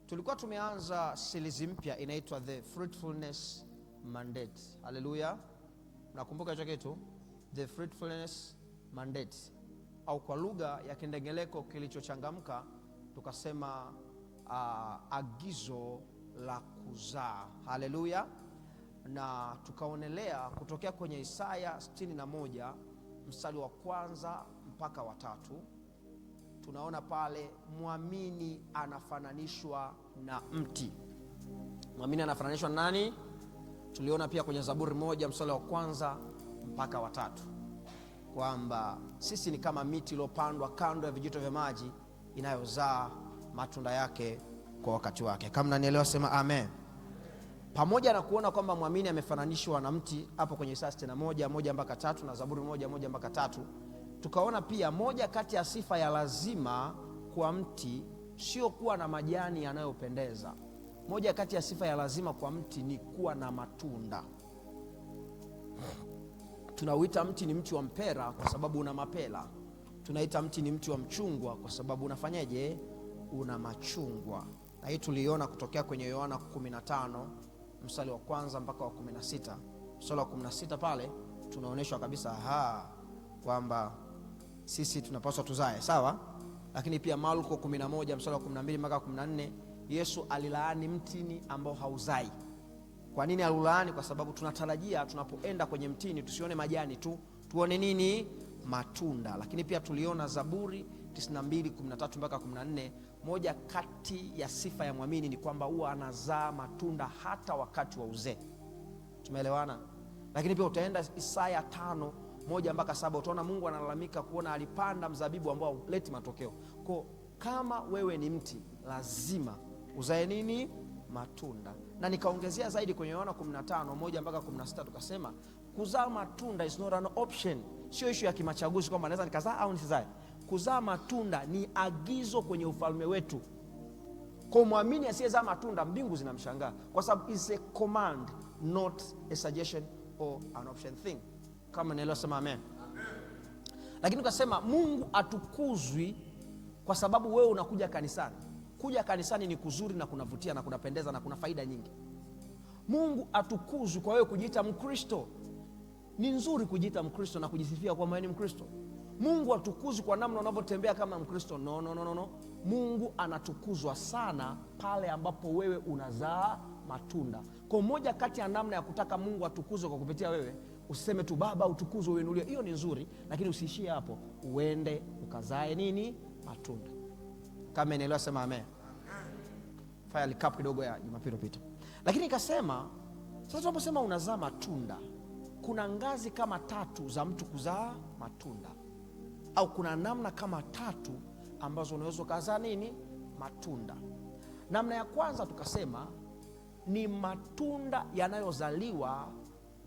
Tulikuwa tumeanza series mpya inaitwa The Fruitfulness Mandate. Haleluya. Nakumbuka hicho kitu? The Fruitfulness Mandate. Au kwa lugha ya Kindengeleko kilichochangamka tukasema agizo la kuzaa. Haleluya. Na tukaonelea kutokea kwenye Isaya 61 mstari wa 1 mpaka wa 3. Tunaona pale muamini anafananishwa na mti. Muamini anafananishwa na nani? Tuliona pia kwenye Zaburi 1 mstari wa 1 mpaka wa 3 kwamba sisi ni kama miti iliyopandwa kando ya vijito vya maji inayozaa matunda yake kwa wakati wake. Kama mnanielewa sema amen. Pamoja na kuona kwamba muamini amefananishwa na mti hapo kwenye Isaya 61 mpaka 3 na Zaburi 1 mpaka 3, tukaona pia moja kati ya sifa ya lazima kwa mti sio kuwa na majani yanayopendeza. Moja kati ya sifa ya lazima kwa mti ni kuwa na matunda. Tunauita mti ni mti wa mpera kwa sababu una mapela. Tunaita mti ni mti wa mchungwa kwa sababu unafanyaje? Una machungwa. Na hii tuliona kutokea kwenye Yohana 15 mstari wa 1 mpaka wa 16. Mstari wa 16 pale tunaonyeshwa kabisa kwamba sisi tunapaswa tuzae, sawa? Lakini pia Marko 11 mstari wa 12 mpaka 14, Yesu alilaani mtini ambao hauzai. Kwa nini alilaani? Kwa sababu tunatarajia tunapoenda kwenye mtini tusione majani tu, tuone nini? Matunda. Lakini pia tuliona Zaburi 92:13 mpaka 14, moja kati ya sifa ya muamini ni kwamba huwa anazaa matunda hata wakati wa uzee. Tumeelewana? Lakini pia utaenda Isaya 5:1 mpaka 7, utaona Mungu analalamika kuona alipanda mzabibu ambao hauleti matokeo. Kwa kama wewe ni mti lazima uzae nini? Matunda. Na nikaongezea zaidi kwenye Yohana 15:1 mpaka 16, tukasema kuzaa matunda is not an option. Sio issue ya kimachaguzi kwamba naweza nikazaa au nisizae. Kuzaa matunda ni agizo kwenye ufalme wetu. Kwa muamini asiyezaa matunda mbingu zinamshangaa kwa sababu is a command, not a suggestion or an option thing. Kama naelewa sema amen. Amen. Lakini tukasema Mungu atukuzwi kwa sababu wewe unakuja kanisani. Kuja kanisani ni kuzuri na kunavutia na kunapendeza na kuna faida nyingi. Mungu atukuzwi kwa wewe kujiita Mkristo. Ni nzuri kujiita Mkristo na kujisifia kwamba wewe ni Mkristo. Mungu atukuzwi kwa namna unavyotembea kama Mkristo. No. Mungu anatukuzwa sana pale ambapo wewe unazaa matunda. Kwa moja kati ya namna ya kutaka Mungu atukuzwe kwa kupitia wewe, usiseme tu Baba utukuzwe uinuliwe. Hiyo ni nzuri, lakini usiishie hapo. Uende ukazae nini? Matunda. Kama inaelewa sema amen. Fanya recap kidogo ya Jumapili iliyopita. Lakini nikasema sasa tunaposema unazaa matunda, kuna ngazi kama 3 za mtu kuzaa matunda. Au kuna namna kama 3 ambazo unaweza kuzaa nini? Matunda. Namna ya kwanza tukasema ni matunda yanayozaliwa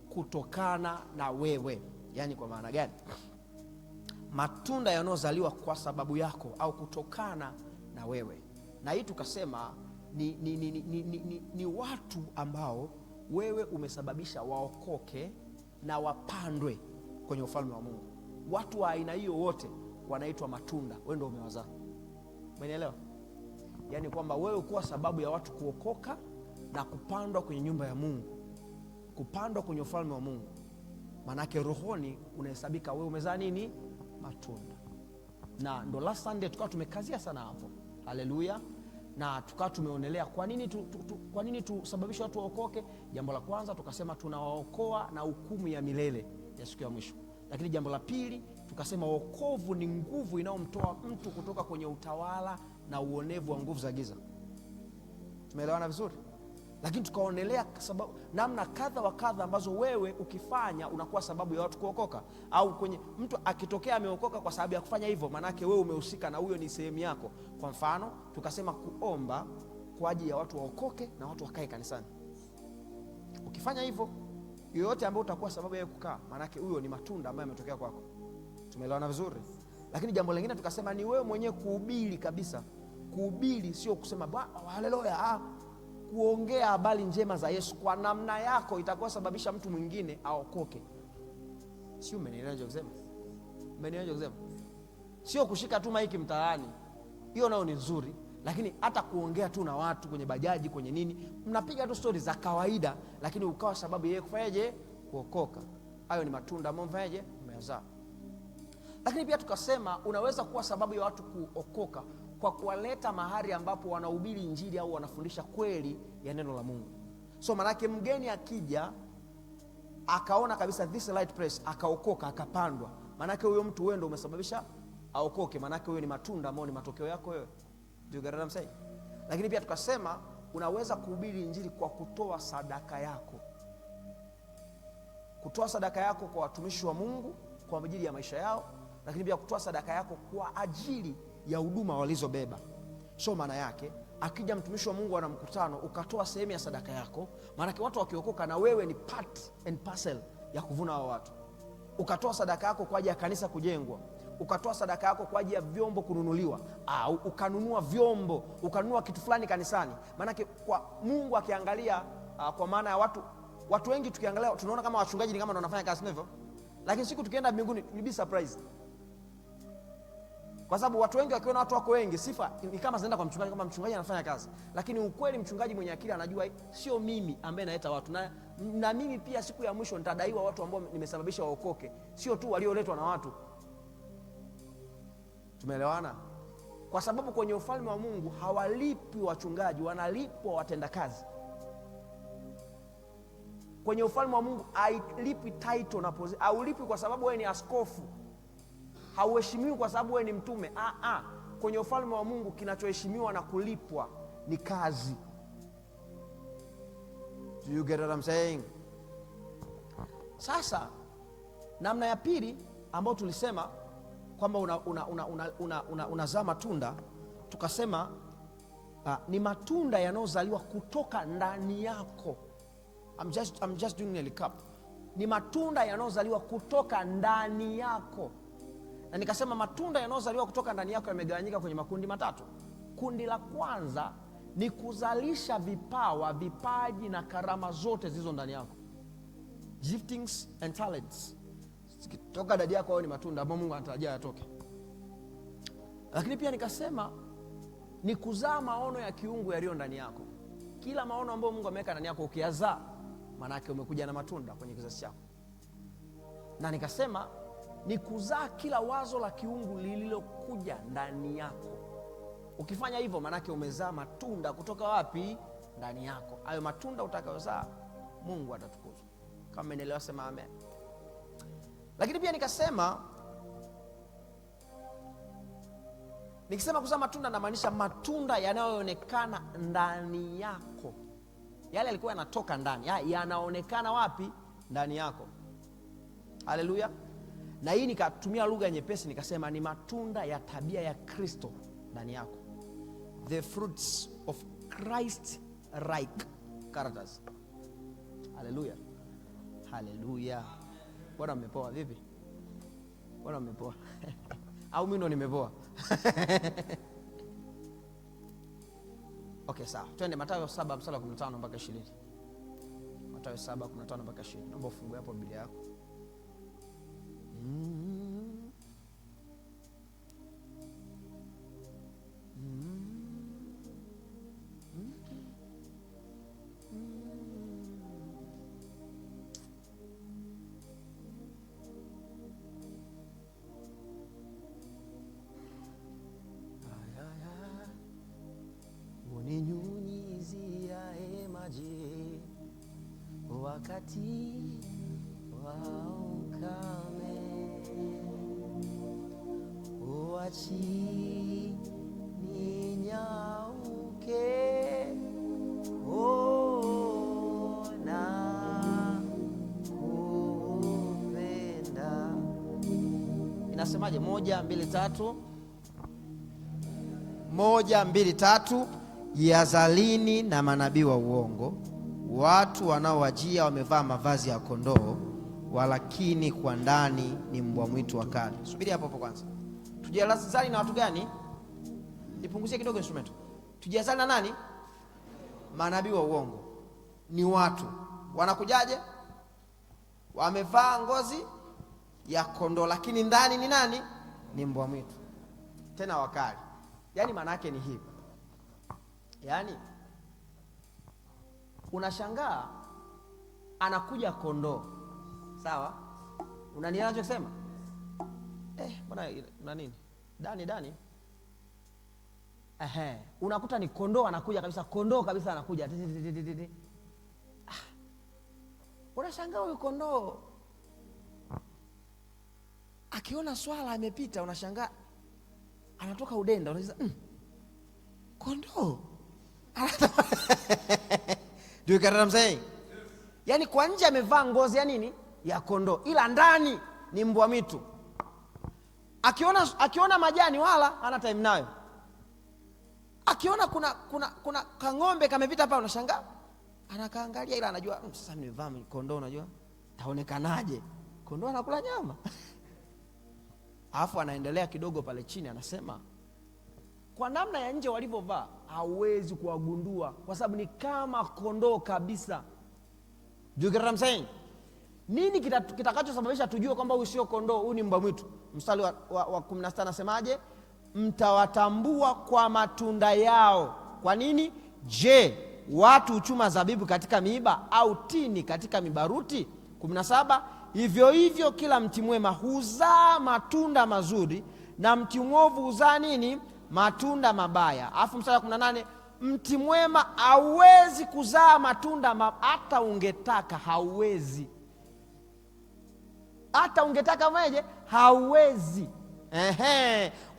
kutokana na wewe. Yaani kwa maana gani? Matunda yanayozaliwa kwa sababu yako au kutokana na wewe. Na hii tukasema ni watu ambao wewe umesababisha waokoke na wapandwe kwenye ufalme wa Mungu. Watu wa aina hiyo wote wanaitwa matunda. Wewe ndio umewazaa. Umeelewa? Yaani kwamba wewe kuwa sababu ya watu kuokoka na kupandwa kwenye nyumba ya Mungu, kupandwa kwenye ufalme wa Mungu. Manake rohoni unahesabika wewe umezaa nini? Matunda. Na ndo last Sunday tukawa tumekazia sana hapo. Haleluya. Na tukawa tumeonelea kwa nini tusababishe watu waokoke. Jambo la kwanza tukasema tunawaokoa na hukumu ya milele ya siku ya mwisho. Lakini jambo la pili tukasema wokovu ni nguvu inayomtoa mtu kutoka kwenye utawala na uonevu wa nguvu za giza. Tumeelewana vizuri? Lakini tukaonelea sababu namna kadha wa kadha ambazo wewe ukifanya unakuwa sababu ya watu kuokoka. Au kwenye mtu akitokea ameokoka kwa sababu ya kufanya hivyo, manake wewe umehusika na huyo ni sehemu yako. Kwa mfano tukasema kuomba kwa ajili ya watu waokoke na watu wakae kanisani. Ukifanya hivyo, yoyote ambaye utakuwa sababu ya kukaa, manake huyo ni matunda ambayo yametokea kwako. Tumeelewana vizuri? Lakini jambo lingine tukasema ni wewe mwenyewe kuhubiri kabisa. Kuhubiri sio kusema haleluya, kuongea habari njema za Yesu kwa namna yako itakuwa sababisha mtu mwingine aokoke. Sio umenielewa kusema? Umenielewa kusema? Sio kushika tu maiki mtaani. Hiyo nayo ni nzuri, lakini hata kuongea tu na watu kwenye bajaji, kwenye nini, mnapiga tu stori za kawaida, lakini ukawa sababu yeye kufanyaje? Kuokoka. Hayo ni matunda ambayo mfanyaje? Umeyazaa. Lakini pia tukasema unaweza kuwa sababu ya watu kuokoka kwa kuwaleta mahali ambapo wanahubiri injili au wanafundisha kweli ya neno la Mungu. So manake mgeni akija akaona kabisa this right place, akaokoka, akapandwa, manake huyo mtu wewe ndio umesababisha aokoke, manake huyo ni matunda ambayo ni matokeo yako wewe. Do you get what I'm saying? Lakini pia tukasema unaweza kuhubiri injili kwa kutoa sadaka yako. Kutoa sadaka yako kwa watumishi wa Mungu kwa ajili ya maisha yao, lakini pia kutoa sadaka yako kwa ajili ya huduma walizobeba. So maana yake akija mtumishi wa Mungu ana mkutano, ukatoa sehemu ya sadaka yako, maana watu wakiokoka na wewe ni part and parcel ya kuvuna hao watu. Ukatoa sadaka yako kwa ajili ya kanisa kujengwa, ukatoa sadaka yako kwa ajili ya vyombo kununuliwa, au ukanunua vyombo, ukanunua kitu fulani kanisani. Maana kwa Mungu akiangalia, kwa maana ya watu wengi tukiangalia tunaona kama wachungaji ni kama ndio wanafanya kazi hivyo, lakini siku tukienda mbinguni you'll be surprised. Kwa sababu watu wengi wakiona watu wako wengi, sifa ni kama zinaenda kwa mchungaji, kama mchungaji anafanya kazi. Lakini ukweli mchungaji mwenye akili anajua sio mimi ambaye naleta watu, na mimi pia siku ya mwisho nitadaiwa watu ambao nimesababisha waokoke, sio tu walioletwa na watu. Tumeelewana? Kwa sababu kwenye ufalme wa Mungu hawalipi wachungaji, wanalipwa watendakazi. Kwenye ufalme wa Mungu hailipi title na position, haulipi kwa sababu wewe ni askofu, hauheshimiwi kwa sababu wewe ni mtume. Kwenye ufalme wa Mungu kinachoheshimiwa na kulipwa ni kazi. Do you get what I'm saying? Sasa namna ya pili ambayo tulisema kwamba unazaa matunda, tukasema ni matunda yanayozaliwa kutoka ndani yako. I'm just doing a recap. Ni matunda yanayozaliwa kutoka ndani yako. Na nikasema matunda yanayozaliwa kutoka ndani yako yamegawanyika kwenye makundi matatu. Kundi la kwanza ni kuzalisha vipawa, vipaji na karama zote zilizo ndani yako. Giftings and talents. Kutoka ndani yako hayo ni matunda ambayo Mungu anatarajia yatoke. Lakini pia nikasema ni kuzaa maono ya kiungu yaliyo ndani yako. Kila maono ambayo Mungu ameweka ndani yako ukiyazaa, maana yake umekuja na matunda kwenye kizazi chako. Na nikasema ni kuzaa kila wazo la kiungu lililokuja ndani yako. Ukifanya hivyo, maana yake umezaa matunda kutoka wapi? Ndani yako. Hayo matunda utakayozaa Mungu atatukuzwa. Kama umeelewa sema amen. Lakini pia nikisema kuzaa matunda namaanisha matunda yanayoonekana ndani yako. Yale yalikuwa yanatoka ndani, yanaonekana wapi? Ndani yako. Haleluya. Na hii nikatumia lugha nyepesi nikasema ni matunda ya tabia ya Kristo ndani yako. The fruits of Christ-like characters. Haleluya. Haleluya. Bwana mmepoa vipi? Bwana mmepoa. Au mimi ndo nimepoa? Okay, sawa. Twende Mathayo 7:15 mpaka 20. Mathayo 7:15 mpaka 20. Naomba ufungue hapo Biblia yako. Uninyunyizia maji wakati wa ukame, uachi ninyauke, na kupenda. Inasemaje? 1, 2, 3. 1, 2, 3. Yazalini na manabii wa uongo, watu wanaowajia wamevaa mavazi ya kondoo, walakini kwa ndani ni mbwa mwitu wakali. Subiri hapo kwanza. Tujazali na watu gani? Nipunguzie kidogo instrument. Tujazali na nani? Manabii wa uongo. Ni watu wanakujaje? Wamevaa ngozi ya kondoo, lakini ndani ni nani? Ni mbwa mwitu, tena wakali. Yaani maana yake ni hivi. Yaani unashangaa anakuja kondoo. Sawa? Unanielewa ninachosema? Bwana una nini? Dani. Unakuta ni kondoo anakuja kabisa, kondoo kabisa anakuja. Unashangaa huyu kondoo akiona swala amepita, unashangaa anatoka udenda, unasema kondoo. Do you get what I'm saying? Yaani kwa nje amevaa ngozi ya nini? Ya kondoo, ila ndani ni mbwa mwitu. Akiona majani wala ana time nayo. Akiona kuna kang'ombe kamepita hapa, unashangaa anakaangalia, ila anajua sasa nimevaa kondoo, unajua taonekanaje? Kondoo anakula nyama. Alafu anaendelea kidogo pale chini, anasema kwa namna ya nje walivyovaa hauwezi kuwagundua, kwa sababu ni kama kondoo kabisa. Do you get what I'm saying? Nini kitakachosababisha tujue kwamba huyu sio kondoo, huyu ni mbwa mwitu? Mstari wa 16 anasemaje? Mtawatambua kwa matunda yao. Kwa nini? Je, watu huchuma zabibu katika miiba au tini katika mibaruti? 17, hivyo hivyo kila mti mwema huzaa matunda mazuri na mti mwovu huzaa nini? Matunda mabaya. Alafu mstari wa 18, mti mwema hauwezi kuzaa matunda hata ungetaka, hauwezi. Hata ungetaka mweje? Hauwezi.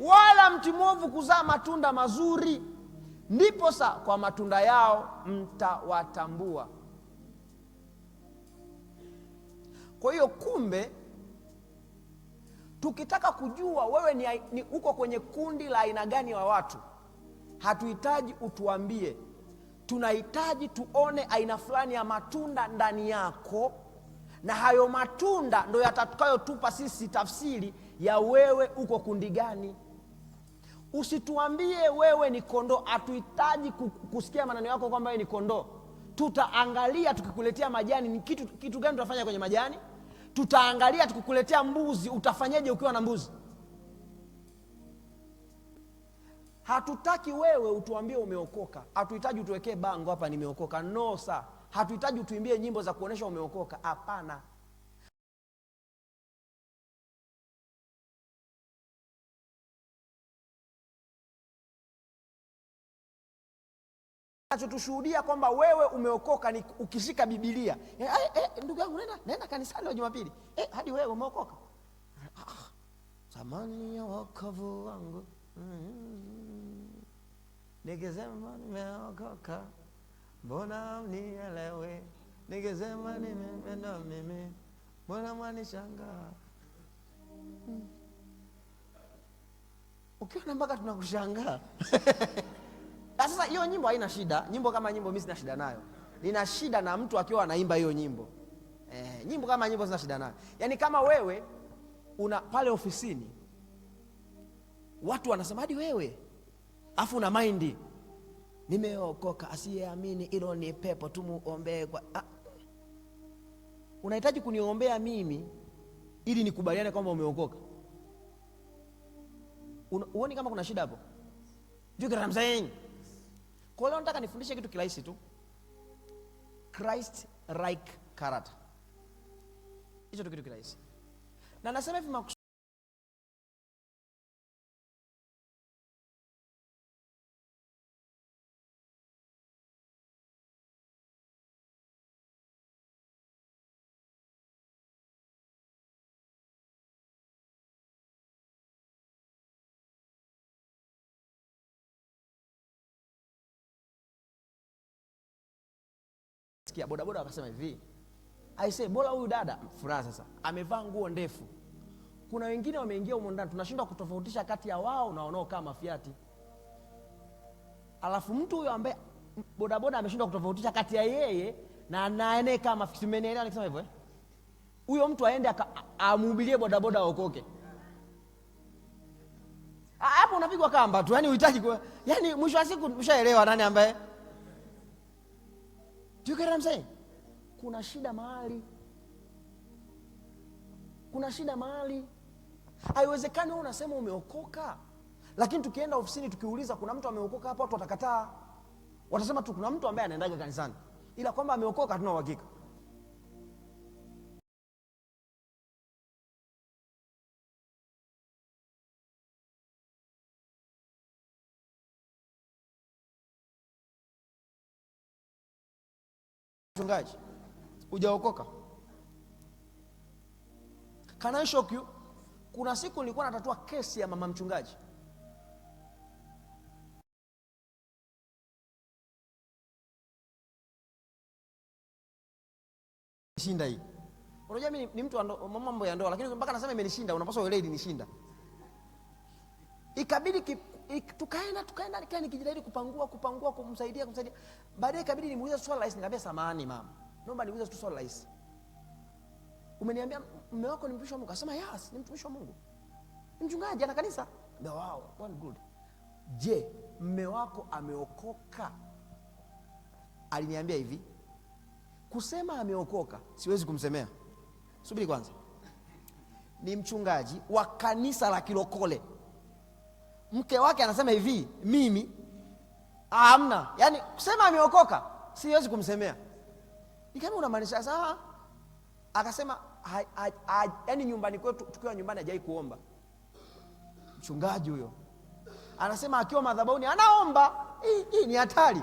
Wala mti mwovu kuzaa matunda mazuri. Ndipo sa kwa matunda yao mtawatambua. Kwa hiyo kumbe, tukitaka kujua wewe ni uko kwenye kundi la aina gani wa watu, hatuhitaji utuambie. Tunahitaji tuone aina fulani ya matunda ndani yako, na hayo matunda ndio yatakayotupa sisi tafsiri ya wewe uko kundi gani. Usituambie wewe ni kondoo. Hatuhitaji kusikia maneno yako kwamba wewe ni kondoo. Tutaangalia tukikuletea majani, ni kitu gani tutafanya kwenye majani. Tutaangalia tukikuletea mbuzi, utafanyaje ukiwa na mbuzi. Hatutaki wewe utuambie umeokoka. Hatuhitaji utuwekee bango hapa nimeokoka. No sir. Hatuhitaji utuimbie nyimbo za kuonesha umeokoka. Hapana. Tunachotushuhudia kwamba wewe umeokoka ni ukishika Biblia. Ndugu yangu, nenda kanisani leo Jumapili. Hadi wewe umeokoka. Zamani ya wokovu wangu. Nikisema nimeokoka, mbona mnielewe? Nikisema nimependa mimi, mbona mwanishangaa? Ukiona mpaka tunakushangaa. Sasa hiyo nyimbo haina shida. Nyimbo kama nyimbo mimi sina shida nayo. Nina shida na mtu akiwa anaimba hiyo nyimbo. Nyimbo kama nyimbo sina shida nayo. Yaani kama wewe una pale ofisini watu wanasema hadi wewe, afu una mind nimeokoka, asiyeamini hilo ni pepo, tumuombee kwa unahitaji kuniombea mimi ili nikubaliane kwamba umeokoka? Uone kama kuna shida hapo? Do you get what I'm saying? Kwa leo nataka nifundishe kitu kirahisi tu. Christ like character. Hicho tu kitu kirahisi. Na nasema hivi sikia bodaboda wakasema hivi, aisee bora huyu dada furaha sasa amevaa nguo ndefu. Kuna wengine wameingia huko ndani, tunashindwa kutofautisha kati ya wao na wanao kama mafiati. Alafu mtu huyo ambaye bodaboda ameshindwa kutofautisha kati ya yeye na anaye kama fitumenielewa nikisema hivyo huyo mtu aende amhubirie bodaboda aokoke. Hapo unapigwa kamba tu, yani uhitaji yani mwisho wa siku ushaelewa nani ambaye. Do you get what I'm saying? Kuna shida mahali. Kuna shida mahali. Haiwezekani wewe unasema umeokoka, lakini tukienda ofisini tukiuliza kuna mtu ameokoka hapa, watu watakataa. Watasema tu kuna mtu ambaye anaendaga kanisani, ila kwamba ameokoka hatuna uhakika. Mchungaji, hujaokoka. Can I shock you? Kuna siku nilikuwa natatua kesi ya mama mchungaji. Shinda hii. Unajua mimi ni mtu wa mambo ya ndoa, lakini mpaka nasema imenishinda, unapaswa uelewe nishinda. Ikabidi tukaenda nikijitahidi kupangua kumsaidia. Baadaye ikabidi nimuulize swali rahisi, nikamwambia samahani mama, naomba niulize tu swali rahisi. Umeniambia mume wako ni mtumishi wa Mungu? Akasema yes, ni mtumishi wa Mungu. Ni mchungaji ana kanisa. Ndio, wow, well good. Je, mume wako ameokoka? Aliniambia hivi, kusema ameokoka siwezi kumsemea. Subiri kwanza. Ni mchungaji wa kanisa la Kilokole. Mke wake anasema hivi, mimi hamna. Yaani kusema ameokoka siwezi kumsemea. Nikamwambia unamaanisha sasa? Akasema yaani nyumbani kwetu, tukiwa nyumbani hajai kuomba. Mchungaji huyo anasema akiwa madhabahuni anaomba. Hii ni hatari.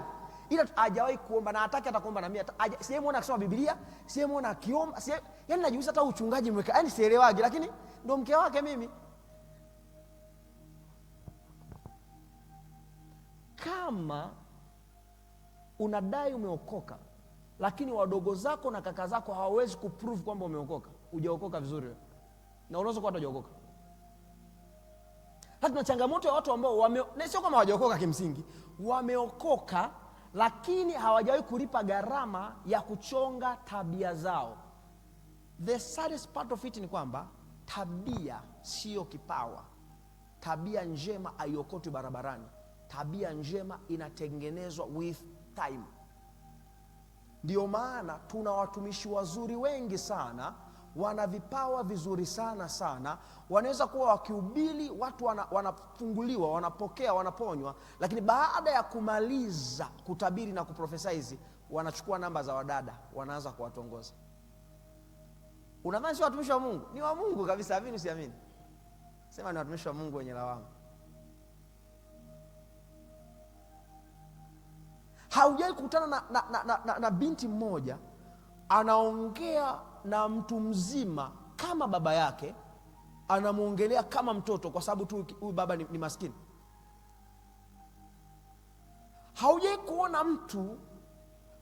Ila hajawahi kuomba na hataki atakuomba na mimi. Sijamuona akisoma Biblia, sijamuona akiomba. Yaani najiuliza hata uchungaji mweka. Yaani sielewagi, lakini ndo mke wake mimi. Kama unadai umeokoka, lakini wadogo zako na kaka zako hawawezi kuprove kwamba umeokoka, hujaokoka vizuri wewe. Na unaweza kuwa hujaokoka. Hata tuna changamoto ya watu ambao sio kama hawajaokoka kimsingi, wameokoka lakini hawajawahi kulipa gharama ya kuchonga tabia zao. The saddest part of it ni kwamba tabia sio kipawa. Tabia njema haiokotwi barabarani. Tabia njema inatengenezwa with time. Ndio maana tuna watumishi wazuri wengi sana, wana vipawa vizuri sana, wanaweza kuwa wakihubiri, watu wanafunguliwa, wanapokea, wanaponywa, lakini baada ya kumaliza kutabiri na kuprofesize, wanachukua namba za wadada, wanaanza kuwatongoza. Unadhani si watumishi wa Mungu? Ni wa Mungu kabisa, amini usiamini. Sema ni watumishi wa Mungu wenye lawama. Haujai kukutana na binti mmoja anaongea na mtu mzima kama baba yake, anamuongelea kama mtoto kwa sababu tu huyu baba ni maskini? Haujai kuona mtu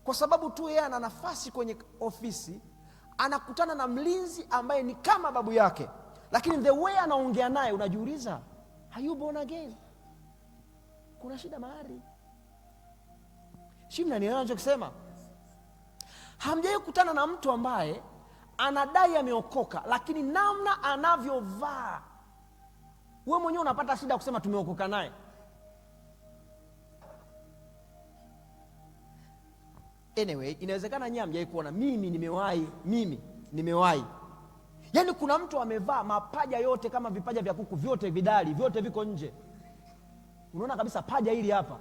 kwa sababu tu yeye ana nafasi kwenye ofisi anakutana na mlinzi ambaye ni kama babu yake, lakini the way anaongea naye unajiuliza, are you born again? Kuna shida mahali. Shimna ni anachokisema. Hamjai kukutana na mtu ambaye anadai ameokoka, lakini namna anavyovaa wewe mwenyewe unapata shida kusema tumeokoka naye. Anyway, inawezekana nyinyi hamjai kuona, mimi nimewahi. Yaani kuna mtu amevaa mapaja yote kama vipaja vya kuku, vyote vidali, vyote viko nje. Unaona kabisa paja hili hapa.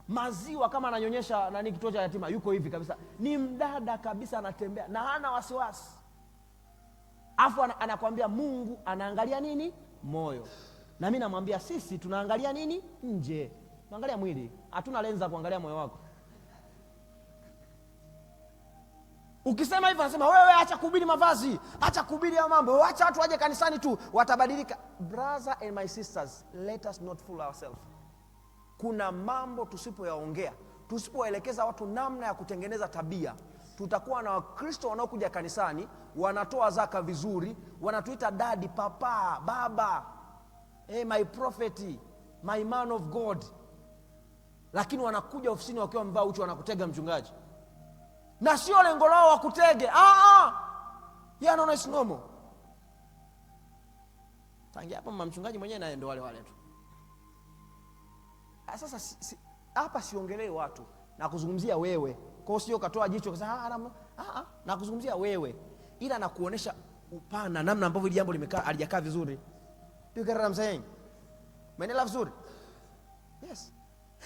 Maziwa kama ananyonyesha kituo cha yatima, yuko hivi kabisa. Ni mdada kabisa, anatembea na hana wasiwasi. Afu anakuambia Mungu anaangalia nini? Moyo. Na mimi namwambia sisi tunaangalia nini? Nje. Tunaangalia mwili. Hatuna lenza kuangalia moyo wako. Ukisema hivyo anasema wewe acha kuhubiri mavazi, acha kuhubiri ya mambo, acha watu waje kanisani tu watabadilika. Brother and my sisters, let us not fool ourselves. Kuna mambo tusipoyaongea, tusipoelekeza watu namna ya kutengeneza tabia, tutakuwa na Wakristo wanaokuja kanisani, wanatoa zaka vizuri, wanatuita daddy, papa, baba, my prophet, my man of God, lakini wanakuja ofisini wakiwa wamevaa uchi, wanakutega mchungaji. Na sio lengo lao wakutege. Yeye anaona is normal. Tangia hapo mchungaji mwenyewe naye ndo wale tu. Sasa hapa siongelee watu na kuzungumzia wewe. Kwa sio katoa jicho kasema na kuzungumzia wewe, ila na kuonesha upana namna ambavyo hili jambo limekaa alijakaa vizuri. Do you get what I'm saying? Umeelewa vizuri? Yes.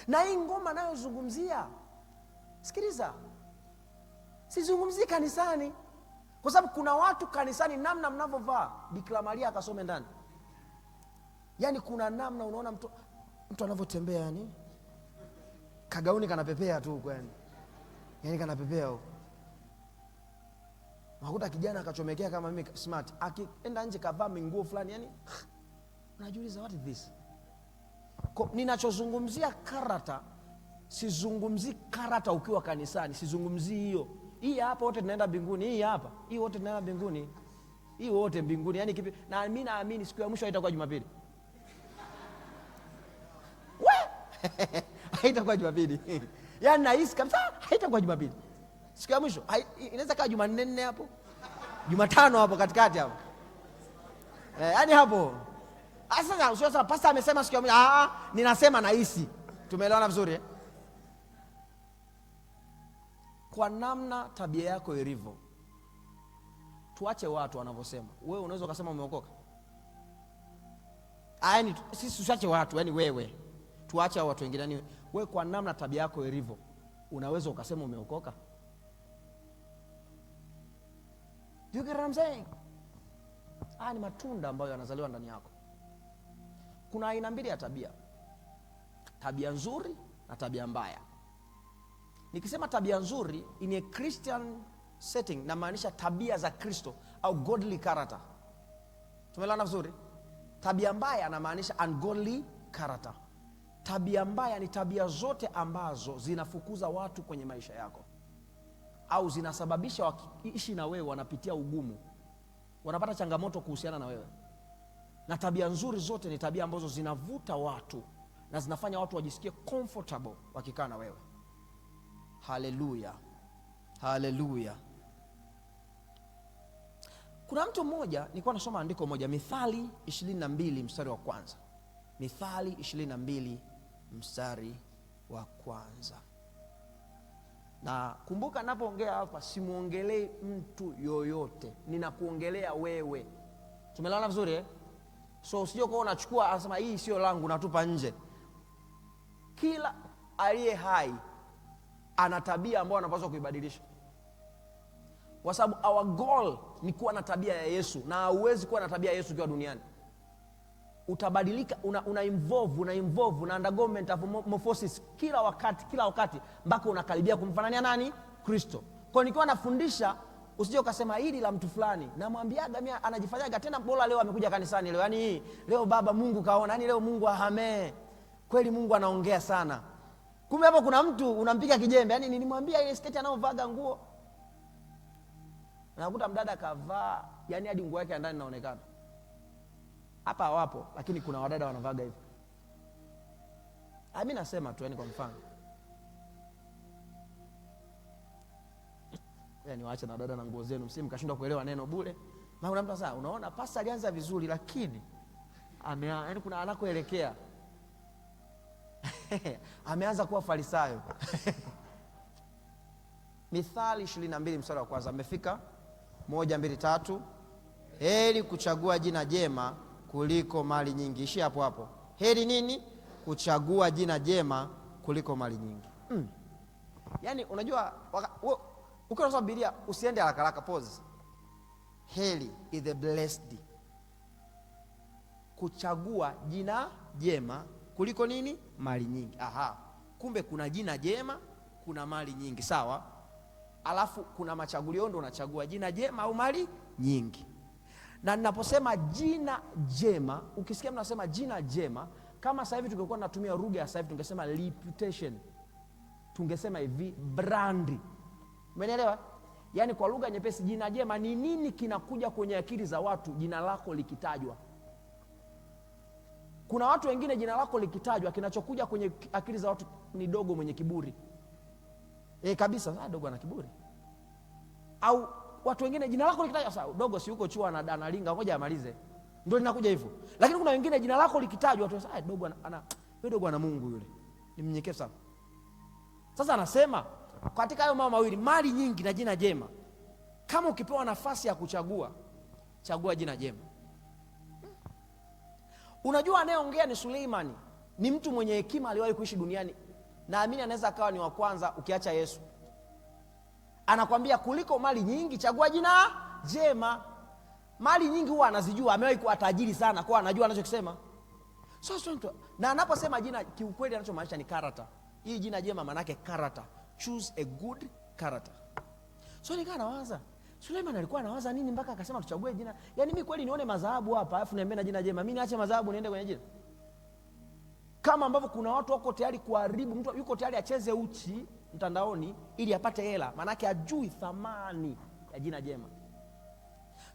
Na hii ngoma nayozungumzia, sikiliza, sizungumzii kanisani, kwa sababu kuna watu kanisani namna mnavyovaa Bikira Maria akasome ndani. Yaani kuna namna unaona mtu anavyotembea, yani kagauni kanapepea tu huko, yani kanapepea huko. Makuta kijana akachomekea kama mimi smart, akienda nje kavaa nguo fulani, yani unajiuliza what is this? Ninachozungumzia karata, sizungumzi karata ukiwa kanisani, sizungumzi hiyo. Hii hapa wote tunaenda mbinguni, hii hapa, hii wote tunaenda mbinguni, hii wote mbinguni. Yani kipi? Na mimi naamini siku ya mwisho haitakuwa Jumapili. Haitakuwa Jumapili. Yaani nahisi kabisa haitakuwa Jumapili. Siku ya mwisho inaweza kaa Jumanne hapo, Jumatano hapo katikati hapo. Yaani hapo. Sasa sio pastor amesema siku ya mwisho. Ninasema nahisi. Tumeelewana vizuri? Kwa namna tabia yako ilivyo, tuache watu wanavyosema. Wewe unaweza ukasema umeokoka. Yaani sisi tuache watu, yani wewe. Tuache watu wengine, yani wewe kwa namna tabia yako ilivyo, unaweza ukasema umeokoka. Do you get what I'm saying? Ni matunda ambayo yanazaliwa ndani yako. Kuna aina mbili ya tabia. Tabia nzuri na tabia mbaya. Nikisema tabia nzuri in a Christian setting, na maanisha tabia za Kristo au godly character. Tumeelewana vizuri? Tabia mbaya na maanisha ungodly character. Tabia mbaya ni tabia zote ambazo zinafukuza watu kwenye maisha yako, au zinasababisha wakiishi na wewe wanapitia ugumu, wanapata changamoto kuhusiana na wewe. Na tabia nzuri zote ni tabia ambazo zinavuta watu na zinafanya watu wajisikie comfortable wakikaa na wewe. Haleluya, haleluya. Kuna mtu mmoja, nilikuwa nasoma andiko moja, Mithali 22 mstari wa kwanza. Mithali 22 mstari wa kwanza. Na kumbuka napoongea hapa simuongelei mtu yoyote, ninakuongelea wewe. Tumeelewana vizuri eh? So usije kwa unachukua anasema hii sio langu natupa nje. Kila aliye hai ana tabia ambayo anapaswa kuibadilisha. Kwa sababu our goal ni kuwa na tabia ya Yesu, na hauwezi kuwa na tabia ya Yesu ukiwa duniani. Utabadilika, una involve na undergo metamorphosis kila wakati mpaka unakaribia kumfanania nani? Kristo. Kwa nikiwa nafundisha, usije ukasema hili la mtu fulani, namwambiaga mimi anajifanyaga tena bora leo amekuja kanisani leo. Yaani leo baba Mungu kaona, yaani leo Mungu ahamee. Kweli Mungu anaongea sana. Kumbe hapo kuna mtu unampiga kijembe. Yaani nilimwambia ile sketi anaovaga nguo, nakuta mdada kavaa, yaani hadi nguo yake ya ndani inaonekana. Hapa hawapo, lakini kuna wadada wanavaga hivi. Mimi nasema tu, yani kwa mfano. Yaani waache na wadada na nguo zenu, mkashindwa kuelewa neno bure. Maana kuna mtu sasa unaona pasta alianza vizuri, lakini yaani kuna anakoelekea ameanza kuwa farisayo. Mithali 22 mstari wa kwanza. Amefika 1, 2, 3. Heri kuchagua jina jema kuliko mali nyingi. Ishi hapo hapo. Heri nini? Kuchagua jina jema kuliko mali nyingi. Yaani unajua ukisoma Biblia usiende haraka pause. Heri is the blessed. Kuchagua jina jema kuliko nini? Mali nyingi. Kumbe kuna jina jema, kuna mali nyingi, sawa? Alafu kuna machagulio, ndo unachagua jina jema au mali nyingi. Na ninaposema jina jema, ukisikia mnasema jina jema, kama sasa hivi tungekuwa tunatumia lugha ya sasa hivi tungesema reputation. Tungesema hivi brand. Umeelewa? Yaani kwa lugha nyepesi, jina jema ni nini kinakuja kwenye akili za watu jina lako likitajwa. Kuna watu wengine jina lako likitajwa kinachokuja kwenye akili za watu ni dogo mwenye kiburi. Kabisa, dogo ana kiburi. Au watu wengine jina lako likitajwa, sasa dogo si yuko chuo analinga, ngoja amalize. Ndio linakuja hivyo. Lakini kuna wengine jina lako likitajwa watu wasema dogo dogo ana Mungu yule. Ni mnyenyekevu sana. Sasa anasema katika hayo mambo mawili, mali nyingi na jina jema, kama ukipewa nafasi ya kuchagua, chagua jina jema. Unajua anayeongea ni Suleimani, ni mtu mwenye hekima aliwahi kuishi duniani naamini anaweza akawa ni wa kwanza ukiacha Yesu. Anakwambia kuliko mali nyingi chagua jina jema. Mali nyingi huwa anazijua, amewahi kuwa tajiri sana, kwa anajua anachokisema. Na anaposema jina, kiukweli anachomaanisha ni character. Hii jina jema maana yake character. Choose a good character. Nikaa nawaza, Suleiman alikuwa anawaza nini mpaka akasema tuchague jina? Yaani mimi kweli nione madhahabu hapa alafu niambie na jina jema. Mimi niache madhahabu niende kwenye jina? Kama ambavyo kuna watu wako tayari kuharibu, mtu yuko tayari acheze uchi mtandaoni ili apate hela, maana yake ajui thamani ya jina jema.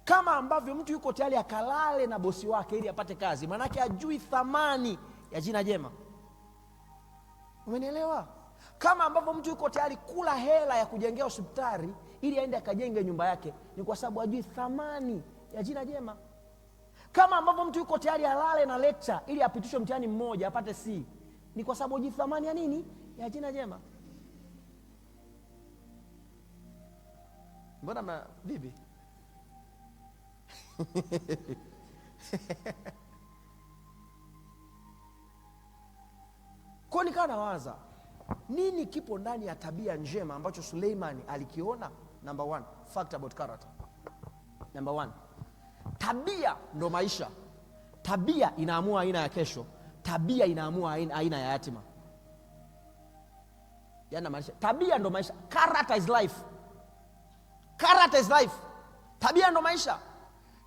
Kama ambavyo mtu yuko tayari akalale na bosi wake ili apate kazi, maana yake ajui thamani ya jina jema. Umenielewa? Kama ambavyo mtu yuko tayari kula hela ya kujengea hospitali ili aende akajenge nyumba yake, ni kwa sababu ajui thamani ya jina jema. Kama ambavyo mtu yuko tayari alale na lecture ili apitishwe mtihani mmoja apate C, ni kwa sababu ajui thamani ya nini? Ya jina jema. Mbona bibi? Kwa nikawa nawaza, nini kipo ndani ya tabia njema ambacho Suleiman alikiona? Number one, fact about character. Number one, tabia ndo maisha. Tabia inaamua aina ya kesho. Tabia inaamua aina ya hatima. Yana maisha. Tabia ndo maisha. Character is life. Character is life. Tabia ndo maisha.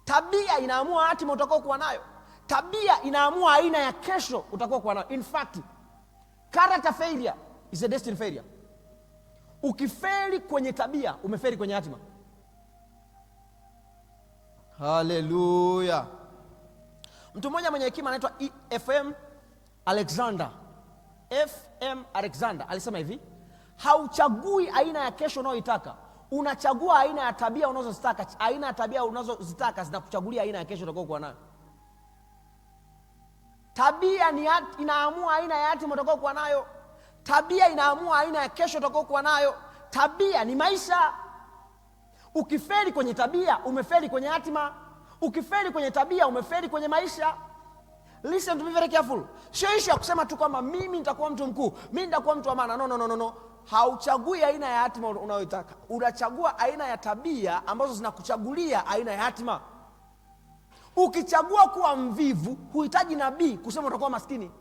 Tabia inaamua hatima utakao kuwa nayo. Tabia inaamua aina ya kesho utakao kuwa nayo. In fact, character failure is a destiny failure. Ukifeli kwenye tabia, umefeli kwenye hatima. Hallelujah. Mtu mmoja mwenye hekima anaitwa FM Alexander. FM Alexander alisema hivi, hauchagui aina ya kesho unayoitaka, unachagua aina ya tabia unazozitaka. Aina ya tabia unazozitaka zinakuchagulia aina ya kesho utakayokuwa nayo. Tabia inaamua aina ya hatima utakayokuwa nayo. Tabia inaamua aina ya kesho utakayokuwa nayo. Tabia ni maisha. Ukifeli kwenye tabia, umefeli kwenye hatima. Ukifeli kwenye tabia, umefeli kwenye maisha. Listen to me very careful. Sio issue ya kusema tu kwamba mimi nitakuwa mtu mkuu, mimi nitakuwa mtu wa maana. No. Hauchagui aina ya hatima unayotaka. Unachagua aina ya tabia ambazo zinakuchagulia aina ya hatima. Ukichagua kuwa mvivu, huhitaji nabii kusema utakuwa maskini.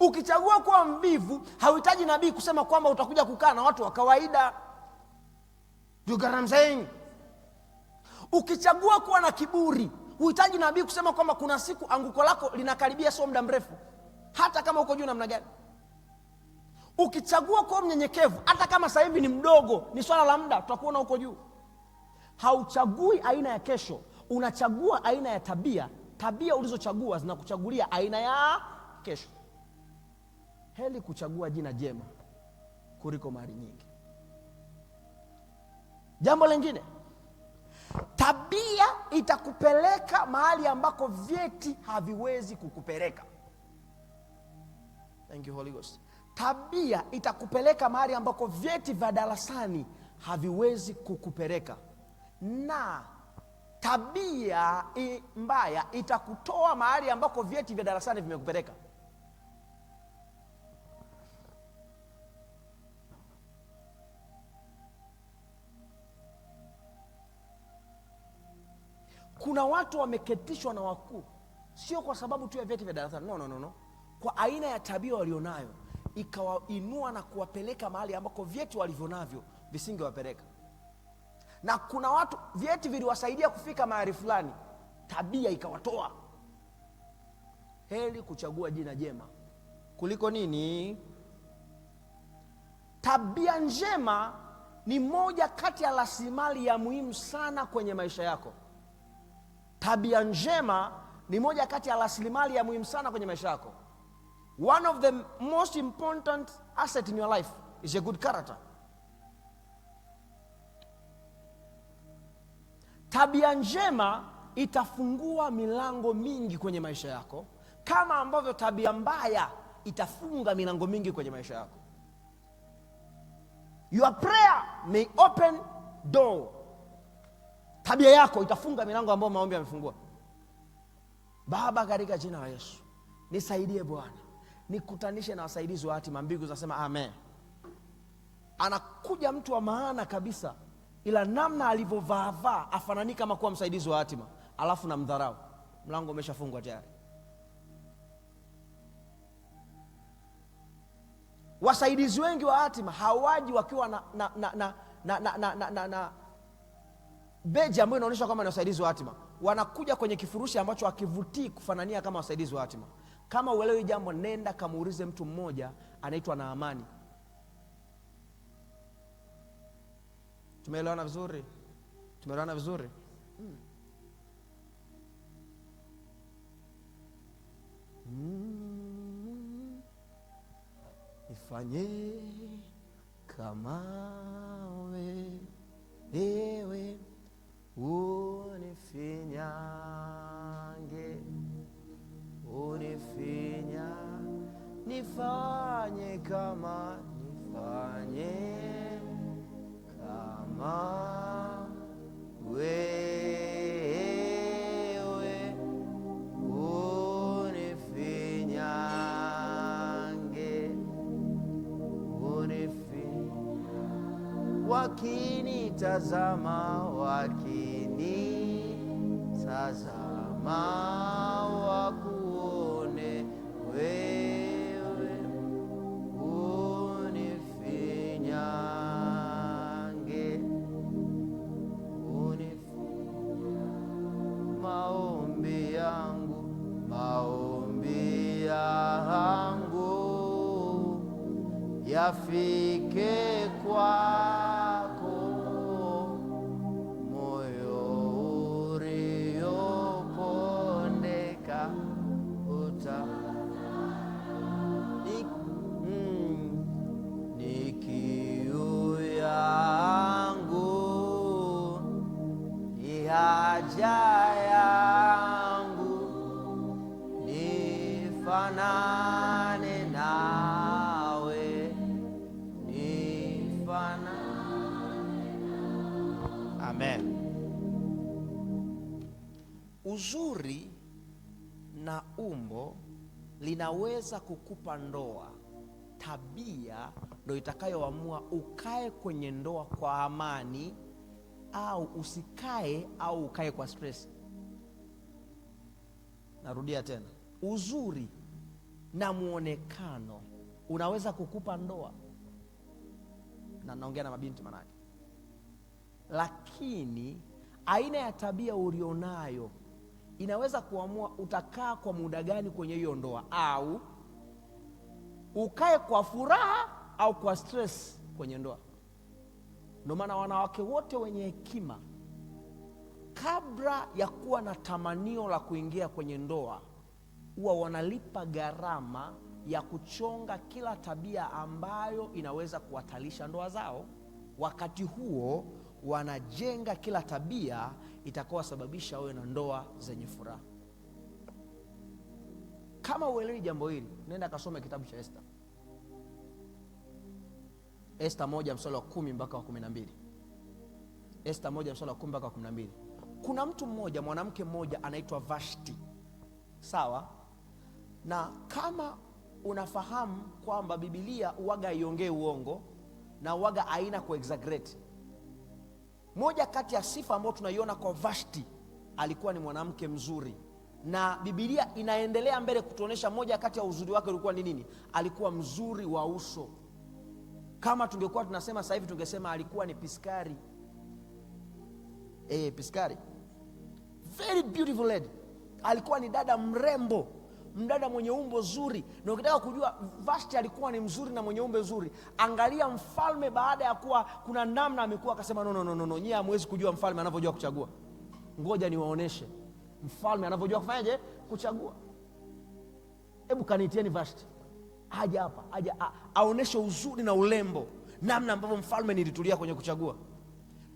Ukichagua kuwa mvivu, hauhitaji nabii kusema kwamba utakuja kukaa na watu wa kawaida. You get what I'm saying? Ukichagua kuwa na kiburi, huhitaji nabii kusema kwamba kuna siku anguko lako linakaribia sio muda mrefu, hata kama uko juu namna gani. Ukichagua kuwa mnyenyekevu, hata kama sasa hivi ni mdogo, ni swala la muda, tutakuona uko juu. Hauchagui aina ya kesho, unachagua aina ya tabia. Tabia ulizochagua zinakuchagulia aina ya kesho. Heri kuchagua jina jema kuliko mali nyingi. Jambo lingine, tabia itakupeleka mahali ambako vyeti haviwezi kukupeleka. Thank you Holy Ghost. Tabia itakupeleka mahali ambako vyeti vya darasani haviwezi kukupeleka, na tabia mbaya itakutoa mahali ambako vyeti vya darasani vimekupeleka. Kuna watu wameketishwa na wakuu, sio kwa sababu tu ya vyeti vya darasani. No. Kwa aina ya tabia walionayo, ikawainua na kuwapeleka mahali ambako vyeti walivyonavyo visingewapeleka. Na kuna watu vyeti viliwasaidia kufika mahali fulani, tabia ikawatoa. Heri kuchagua jina jema kuliko nini? Tabia njema ni moja kati ya rasilimali ya muhimu sana kwenye maisha yako. Tabia njema ni moja kati ya rasilimali ya muhimu sana kwenye maisha yako. One of the most important asset in your life is a good character. Tabia njema itafungua milango mingi kwenye maisha yako, kama ambavyo tabia mbaya itafunga milango mingi kwenye maisha yako. Your prayer may open door. Tabia yako itafunga milango ambayo maombi yamefungua. Baba, katika jina la Yesu, nisaidie Bwana. nikutanishe na wasaidizi wa hatima. Mbingu zinasema amen. Anakuja mtu wa maana kabisa, ila namna alivyovaa afanani kama kuwa msaidizi wa hatima, alafu na mdharau, mlango umeshafungwa tayari. Wasaidizi wengi wa hatima hawaji wakiwa na beji ambayo inaonyesha kama ni wasaidizi wa hatima. Wanakuja kwenye kifurushi ambacho hakivutii kufanania kama wasaidizi wa hatima. Kama uelewi jambo, nenda kamuulize mtu mmoja anaitwa Naamani. Tumeelewana vizuri? Tumeelewana vizuri? Nifanye kama wewe, unifinyange, nifanye kama wewe, unifinyange, wakinitazama, wakuone wewe, unifinyange, maombi yangu yafike kwako, moyo uliopondeka ni kiu yangu, ni haja yangu, nifanane nawe, Amen. Uzuri na umbo linaweza kukupa ndoa. Tabia ndio itakayoamua ukae kwenye ndoa kwa amani au usikae, au ukae kwa stress. Narudia tena, uzuri na muonekano unaweza kukupa ndoa, na naongea na mabinti manake. Lakini aina ya tabia ulionayo inaweza kuamua utakaa kwa muda gani kwenye hiyo ndoa, au ukae kwa furaha au kwa stress kwenye ndoa. Ndio maana wanawake wote wenye hekima, kabla ya kuwa na tamanio la kuingia kwenye ndoa, huwa wanalipa gharama ya kuchonga kila tabia ambayo inaweza kuhatalisha ndoa zao. Wakati huo wanajenga kila tabia itakayosababisha wawe na ndoa zenye furaha. Kama uelewi jambo hili, nenda kasome kitabu cha Esther. Esther 1 mstari wa 10 mpaka wa 12. Esther 1 mstari wa 10 mpaka wa 12. Kuna mtu mmoja, mwanamke mmoja anaitwa Vashti. Sawa? Na kama unafahamu kwamba Biblia uwaga iongee uongo na uwaga haina ku exaggerate. Moja kati ya sifa ambayo tunaiona kwa Vashti, alikuwa ni mwanamke mzuri, na Biblia inaendelea mbele kutuonesha moja kati ya uzuri wake ulikuwa ni nini? Alikuwa mzuri wa uso. Kama tungekuwa tunasema sasa hivi tungesema alikuwa ni piskari. Piskari. Very beautiful lady. Alikuwa ni dada mrembo, mdada mwenye umbo zuri. Na ukitaka kujua Vashti alikuwa ni mzuri na mwenye umbo zuri, angalia mfalme baada ya kuwa kuna namna amekuwa, akasema no, nyie hamwezi kujua mfalme anavyojua kuchagua. Ngoja niwaoneshe mfalme anavyojua kufanyaje kuchagua. Hebu kanitieni Vashti aje hapa, aje aoneshe uzuri na ulembo, namna ambavyo mfalme nilitulia kwenye kuchagua.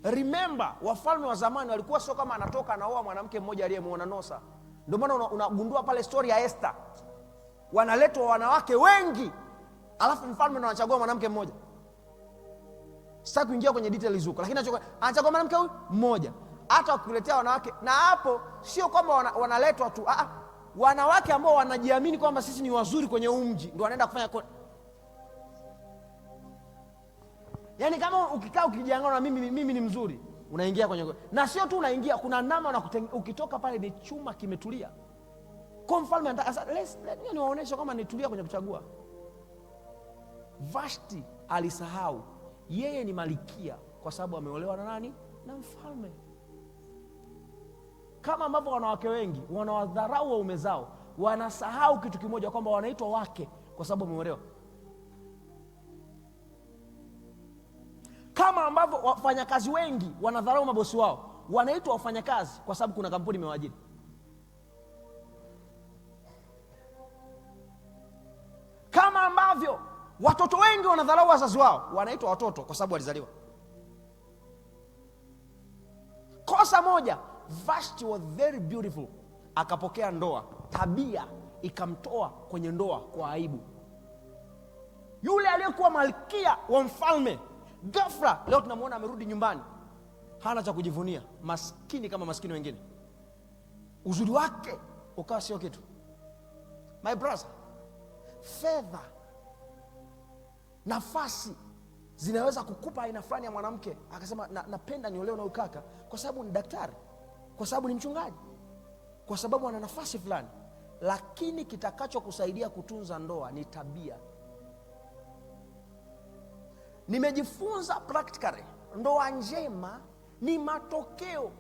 Remember, wafalme wa zamani walikuwa sio kama anatoka anaoa mwanamke mmoja aliyemuona Nosa. Ndio maana unagundua pale story ya Esther, wanaletwa wanawake wengi, alafu mfalme anachagua mwanamke mmoja. Sitaki kuingia kwenye details huko, lakini anachagua mwanamke huyu mmoja. Hata ukiletea wanawake, na hapo sio kwamba wanaletwa tu, wanawake ambao wanajiamini kwamba sisi ni wazuri kwenye mji ndio wanaenda kufanya yaani kama ukikaa ukijiangalia na mimi ni mzuri, unaingia kwenye, na sio tu unaingia, kuna nama na ukitoka pale ni chuma kimetulia. Kwa mfalme anataka niwaoneshe kama nitulia kwenye kuchagua. Vashti alisahau yeye ni malikia kwa sababu ameolewa na nani? Na mfalme. Kama ambavyo wanawake wengi wanawadharau waume zao, wanasahau kitu kimoja, kwamba wanaitwa wake kwa sababu wameolewa. Kama ambavyo wafanyakazi wengi wanadharau mabosi wao, wanaitwa wafanyakazi kwa sababu kuna kampuni imewaajiri. Kama ambavyo watoto wengi wanadharau wazazi wao, wanaitwa watoto kwa sababu walizaliwa. Kosa moja, Vashti was very beautiful, akapokea ndoa, tabia ikamtoa kwenye ndoa kwa aibu. Yule aliyekuwa malkia wa mfalme, ghafla leo tunamwona amerudi nyumbani, hana cha kujivunia, maskini kama maskini wengine, uzuri wake ukawa sio kitu. My brother, fedha, nafasi zinaweza kukupa aina fulani ya mwanamke akasema napenda niolewe na ukaka kwa sababu ni daktari, kwa sababu ni mchungaji, kwa sababu ana nafasi fulani, lakini kitakacho kusaidia kutunza ndoa ni tabia. Nimejifunza practically, ndoa njema ni matokeo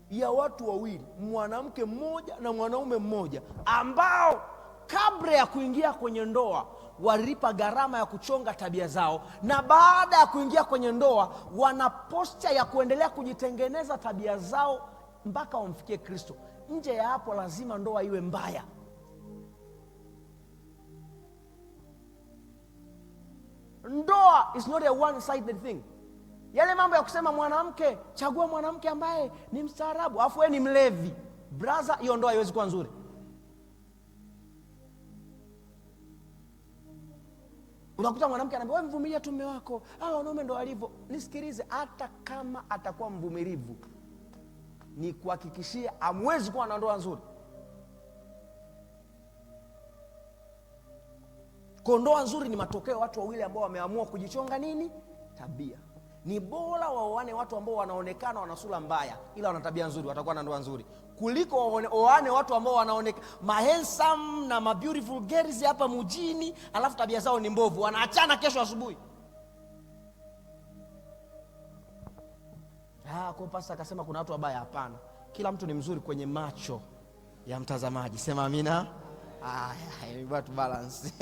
ya watu wawili, mwanamke mmoja na mwanaume mmoja, ambao kabla ya kuingia kwenye ndoa walipa gharama ya kuchonga tabia zao, na baada ya kuingia kwenye ndoa wana posture ya kuendelea kujitengeneza tabia zao mpaka wamfikie Kristo. Nje ya hapo lazima ndoa iwe mbaya. Ndoa is not a one-sided thing. Yale mambo ya kusema mwanamke, chagua mwanamke ambaye ni mstaarabu afu wewe ni mlevi, brother, hiyo ndoa haiwezi kuwa nzuri. Unakuta mwanamke anaambia wewe mvumilia tu mume wako, wanaume ndo walivyo. Nisikilize, hata kama atakuwa mvumilivu, ni kuhakikishia hamwezi kuwa na ndoa nzuri. Kwa ndoa nzuri ni matokeo watu wawili ambao wameamua kujichonga nini? Tabia. Ni bora waoane watu ambao wanaonekana wana sura mbaya ila wana tabia nzuri, watakuwa na ndoa nzuri, kuliko waoane watu ambao wanaonekana handsome na beautiful girls hapa mjini alafu tabia zao ni mbovu, wanaachana kesho asubuhi. Kwa pasta akasema kuna watu wabaya. Hapana, kila mtu ni mzuri kwenye macho ya mtazamaji. Sema amina. We got to balance.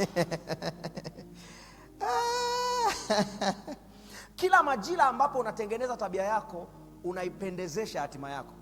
Kila majira ambapo unatengeneza tabia yako, unaipendezesha hatima yako.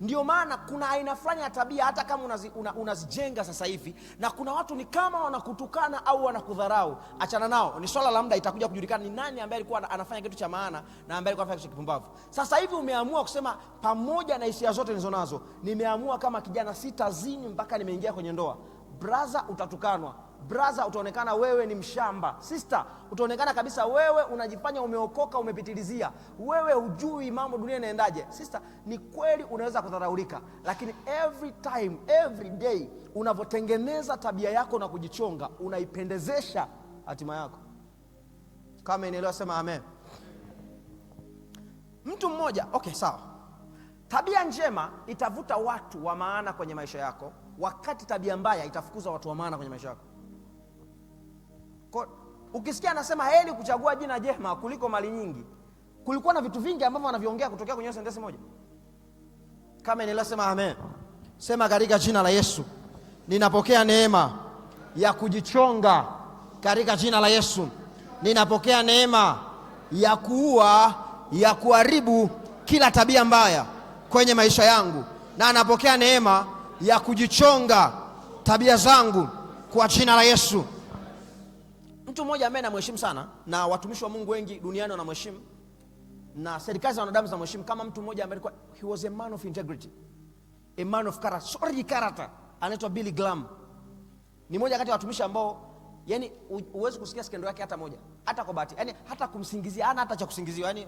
Ndio maana kuna aina fulani ya tabia hata kama unazijenga sasa hivi, na kuna watu ni kama wanakutukana au wanakudharau, achana nao. Ni swala la muda, itakuja kujulikana ni nani ambaye alikuwa anafanya kitu cha maana na ambaye alikuwa anafanya kitu kipumbavu. Sasa hivi umeamua kusema, pamoja na hisia zote nilizonazo, nimeamua kama kijana sitazini mpaka nimeingia kwenye ndoa. Brother, utatukanwa. Brother, utaonekana wewe ni mshamba. Sister, utaonekana kabisa wewe unajifanya umeokoka, umepitilizia, wewe hujui mambo dunia inaendaje. Sister, ni kweli unaweza kudharaulika, lakini every time, every day unavyotengeneza tabia yako na kujichonga, unaipendezesha hatima yako. Kama inaelewa sema amen. Mtu mmoja, sawa. Tabia njema itavuta watu wa maana kwenye maisha yako, wakati tabia mbaya itafukuza watu wa maana kwenye maisha yako. Kwa ukisikia anasema heri kuchagua jina jema kuliko mali nyingi, kulikuwa na vitu vingi ambavyo wanaviongea kutokea kwenye sentensi moja. Kama inaelewa sema amen. Sema katika jina la Yesu ninapokea neema ya kujichonga. Katika jina la Yesu ninapokea neema ya kuua, ya kuharibu kila tabia mbaya kwenye maisha yangu, na napokea neema ya kujichonga tabia zangu kwa jina la Yesu. Mtu mmoja ambaye namheshimu sana, na watumishi wa Mungu wengi duniani wanamheshimu, na serikali za wanadamu zinamheshimu, kama mtu mmoja ambaye he was a man of integrity, a man of character, anaitwa Billy Graham. Ni mmoja kati ya watumishi ambao yani huwezi kusikia skendo yake hata moja, hata kwa bahati, yani hata kumsingizia hana hata cha kusingiziwa. Yani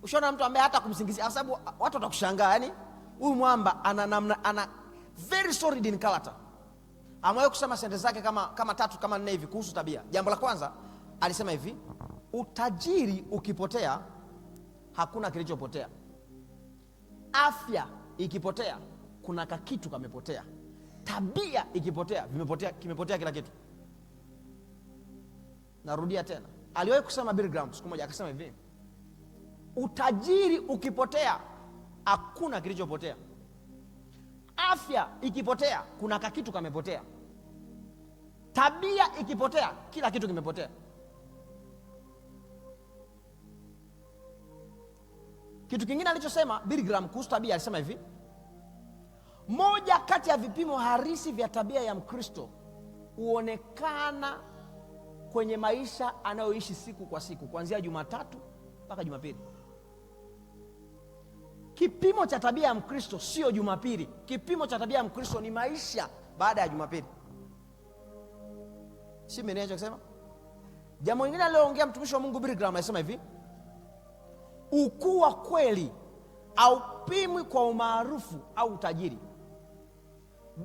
ushaona mtu ambaye hata kumsingizia, kwa sababu watu watakushangaa, yani huyu mwamba ana very solid in character. Amewahi kusema sentence zake kama 3 kama 4 hivi kuhusu tabia. Jambo la kwanza alisema hivi, utajiri ukipotea hakuna kilichopotea. Afya ikipotea kuna kitu kamepotea. Tabia ikipotea kimepotea kila kitu. Narudia tena. Aliwahi kusema Bill Graham siku moja akasema hivi, utajiri ukipotea hakuna kilichopotea. Afya ikipotea kuna kitu kamepotea. Tabia ikipotea kila kitu kimepotea. Kitu kingine alichosema Bill Graham kuhusu tabia, alisema hivi, moja kati ya vipimo halisi vya tabia ya Mkristo huonekana kwenye maisha anayoishi siku kwa siku, kuanzia Jumatatu mpaka Jumapili. Kipimo cha tabia ya Mkristo sio Jumapili. Kipimo cha tabia ya Mkristo ni maisha baada ya Jumapili. Si mimi kusema? Jambo lingine aliloongea mtumishi wa Mungu Bill Graham alisema hivi, ukuu wa kweli haupimwi kwa umaarufu au utajiri,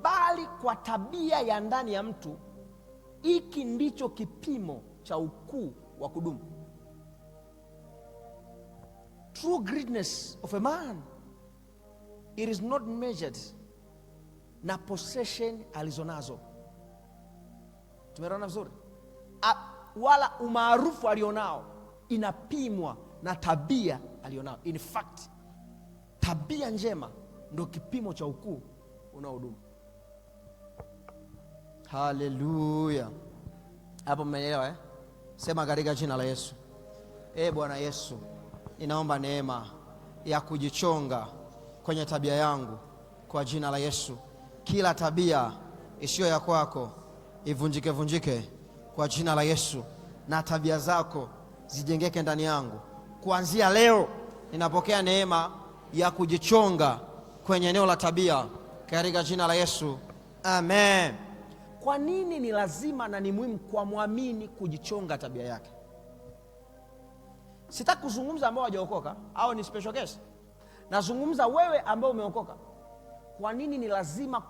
bali kwa tabia ya ndani ya mtu. Hiki ndicho kipimo cha ukuu wa kudumu. True greatness of a man, it is not measured na possession alizonazo. Tumeona vizuri? Wala umaarufu alionao, inapimwa na tabia alionao. In fact, tabia njema ndio kipimo cha ukuu unaodumu. Haleluya. Hapo mmeelewa? Sema katika jina la Yesu. Bwana Yesu, ninaomba neema ya kujichonga kwenye tabia yangu kwa jina la Yesu. Kila tabia isiyo ya kwako ivunjike kwa jina la Yesu, na tabia zako zijengeke ndani yangu. Kuanzia leo ninapokea neema ya kujichonga kwenye eneo la tabia katika jina la Yesu. Amen. Kwa nini ni lazima na ni muhimu kwa muamini kujichonga tabia yake? Sitaki kuzungumza ambao hawajaokoka au ni special case. Nazungumza wewe ambao umeokoka. Kwa nini ni lazima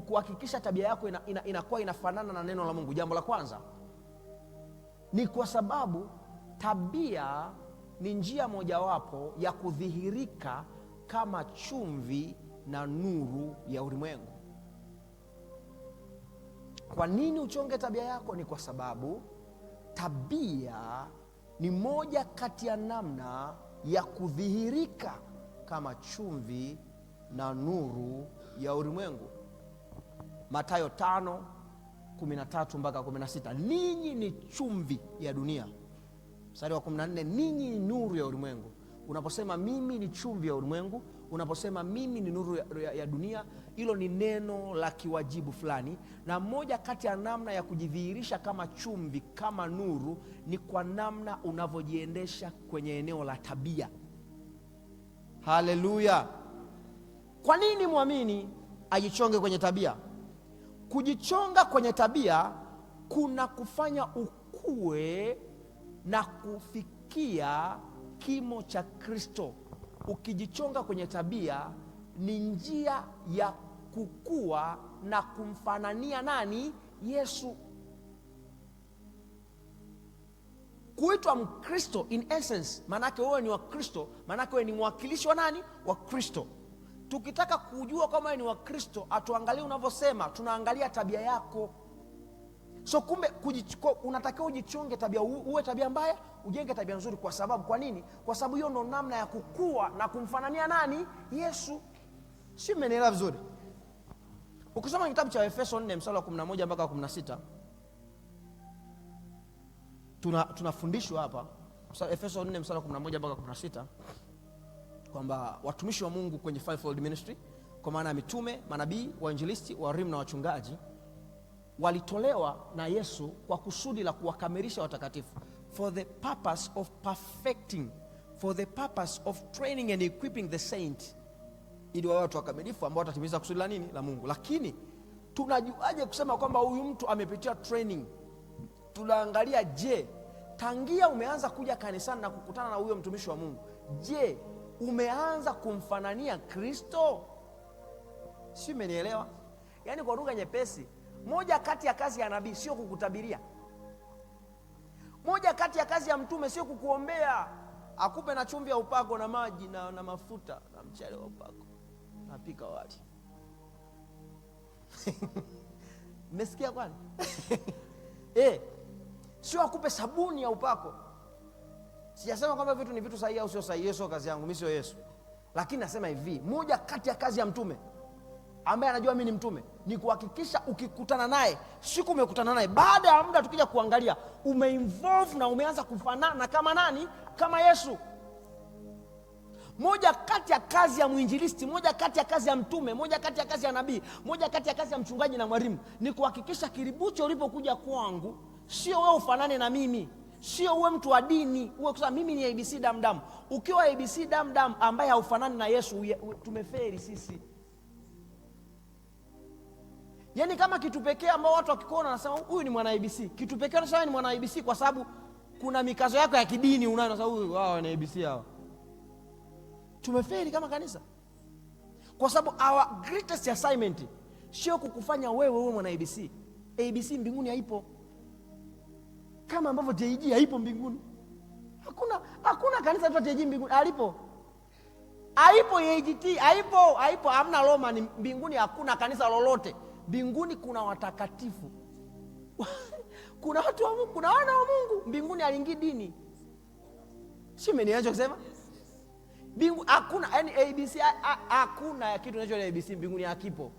kuhakikisha tabia yako inakuwa inafanana na neno la Mungu? Jambo la kwanza ni kwa sababu tabia ni njia mojawapo ya kudhihirika kama chumvi na nuru ya ulimwengu. Kwa nini uchonge tabia yako? Ni kwa sababu tabia ni moja kati ya namna ya kudhihirika kama chumvi na nuru ya ulimwengu. Mathayo 5:13 mpaka 16, ninyi ni chumvi ya dunia. Mstari wa 14, ninyi ni nuru ya ulimwengu. Unaposema mimi ni chumvi ya ulimwengu, unaposema mimi ni nuru ya dunia, hilo ni neno la kiwajibu fulani. Na moja kati ya namna ya kujidhihirisha kama chumvi, kama nuru, ni kwa namna unavyojiendesha kwenye eneo la tabia. Haleluya. Kwa nini muamini ajichonge kwenye tabia? Kujichonga kwenye tabia kuna kufanya ukue na kufikia kimo cha Kristo. Ukijichonga kwenye tabia ni njia ya kukua na kumfanania nani? Yesu. Kuitwa Mkristo in essence, manake wewe ni wa Kristo, manake wewe ni mwakilishi wa nani? Wa Kristo. Tukitaka kujua kama wewe ni wa Kristo, atuangalie unavyosema, tunaangalia tabia yako. So kumbe unatakiwa ujichonge tabia, uwe tabia mbaya, ujenge tabia nzuri. Kwa sababu kwa nini? Kwa sababu hiyo ndo namna ya kukua na kumfanania nani? Yesu. Si mmenielewa vizuri? Ukisoma kitabu cha Efeso 4 mstari wa 11 mpaka 16, tunafundishwa hapa, Efeso 4 mstari wa 11 mpaka 16, kwamba watumishi wa Mungu kwenye fivefold ministry, kwa maana mitume, manabii, wainjilisti, walimu na wachungaji, walitolewa na Yesu kwa kusudi la kuwakamilisha watakatifu, for the purpose of perfecting, for the purpose of training and equipping the saint, ili wawe watu wakamilifu ambao watatimiza kusudi la nini? La Mungu. Lakini tunajuaje kusema kwamba huyu mtu amepitia training? Tunaangalia, je, tangia umeanza kuja kanisani na kukutana na huyo mtumishi wa Mungu, je, umeanza kumfanania Kristo. Si umenielewa? Yaani kwa lugha nyepesi, moja kati ya kazi ya nabii sio kukutabiria. Moja kati ya kazi ya mtume sio kukuombea akupe na chumvi ya upako na maji na mafuta na mchele wa upako napika wali. Mmesikia kwani? Sio akupe sabuni ya upako. Sijasema kwamba vitu ni vitu sahihi au sio sahihi, sio kazi yangu, mimi sio Yesu. Lakini nasema hivi, moja kati ya kazi ya mtume ambaye anajua mimi ni mtume ni kuhakikisha ukikutana naye, siku umekutana naye, baada ya muda tukija kuangalia umeinvolve na umeanza kufanana kama nani? Kama Yesu. Moja kati ya kazi ya mwinjilisti, moja kati ya kazi ya mtume, moja kati ya kazi ya nabii, moja kati ya kazi ya mchungaji na mwalimu ni kuhakikisha kiribucho ulipokuja kwangu sio wewe ufanane na mimi, sio uwe mtu wa dini, uwe kusema mimi ni ABC damdam. Ukiwa ABC damdam ambaye haufanani na Yesu, tumeferi sisi. Yaani kama kitu pekee ambao watu wakikuona wanasema huyu ni mwana ABC, kitu pekee wanasema ni mwana ABC kwa sababu kuna mikazo yako ya kidini unayo, sasa huyu wao ni ABC hao. Tumeferi kama kanisa. Kwa sababu our greatest assignment sio kukufanya wewe mwana ABC. ABC mbinguni haipo. Kama ambavyo TG haipo mbinguni. Hakuna kanisa la TG mbinguni, alipo. Haipo AGT, haipo hamna Roma ni mbinguni, hakuna kanisa lolote. Mbinguni kuna watakatifu. Kuna watu wa Mungu, kuna wana wa Mungu. Mbinguni aliingii dini. Si mmeniacha kusema? Bingu hakuna, yani ABC hakuna kitu kinachoitwa ABC mbinguni, hakipo.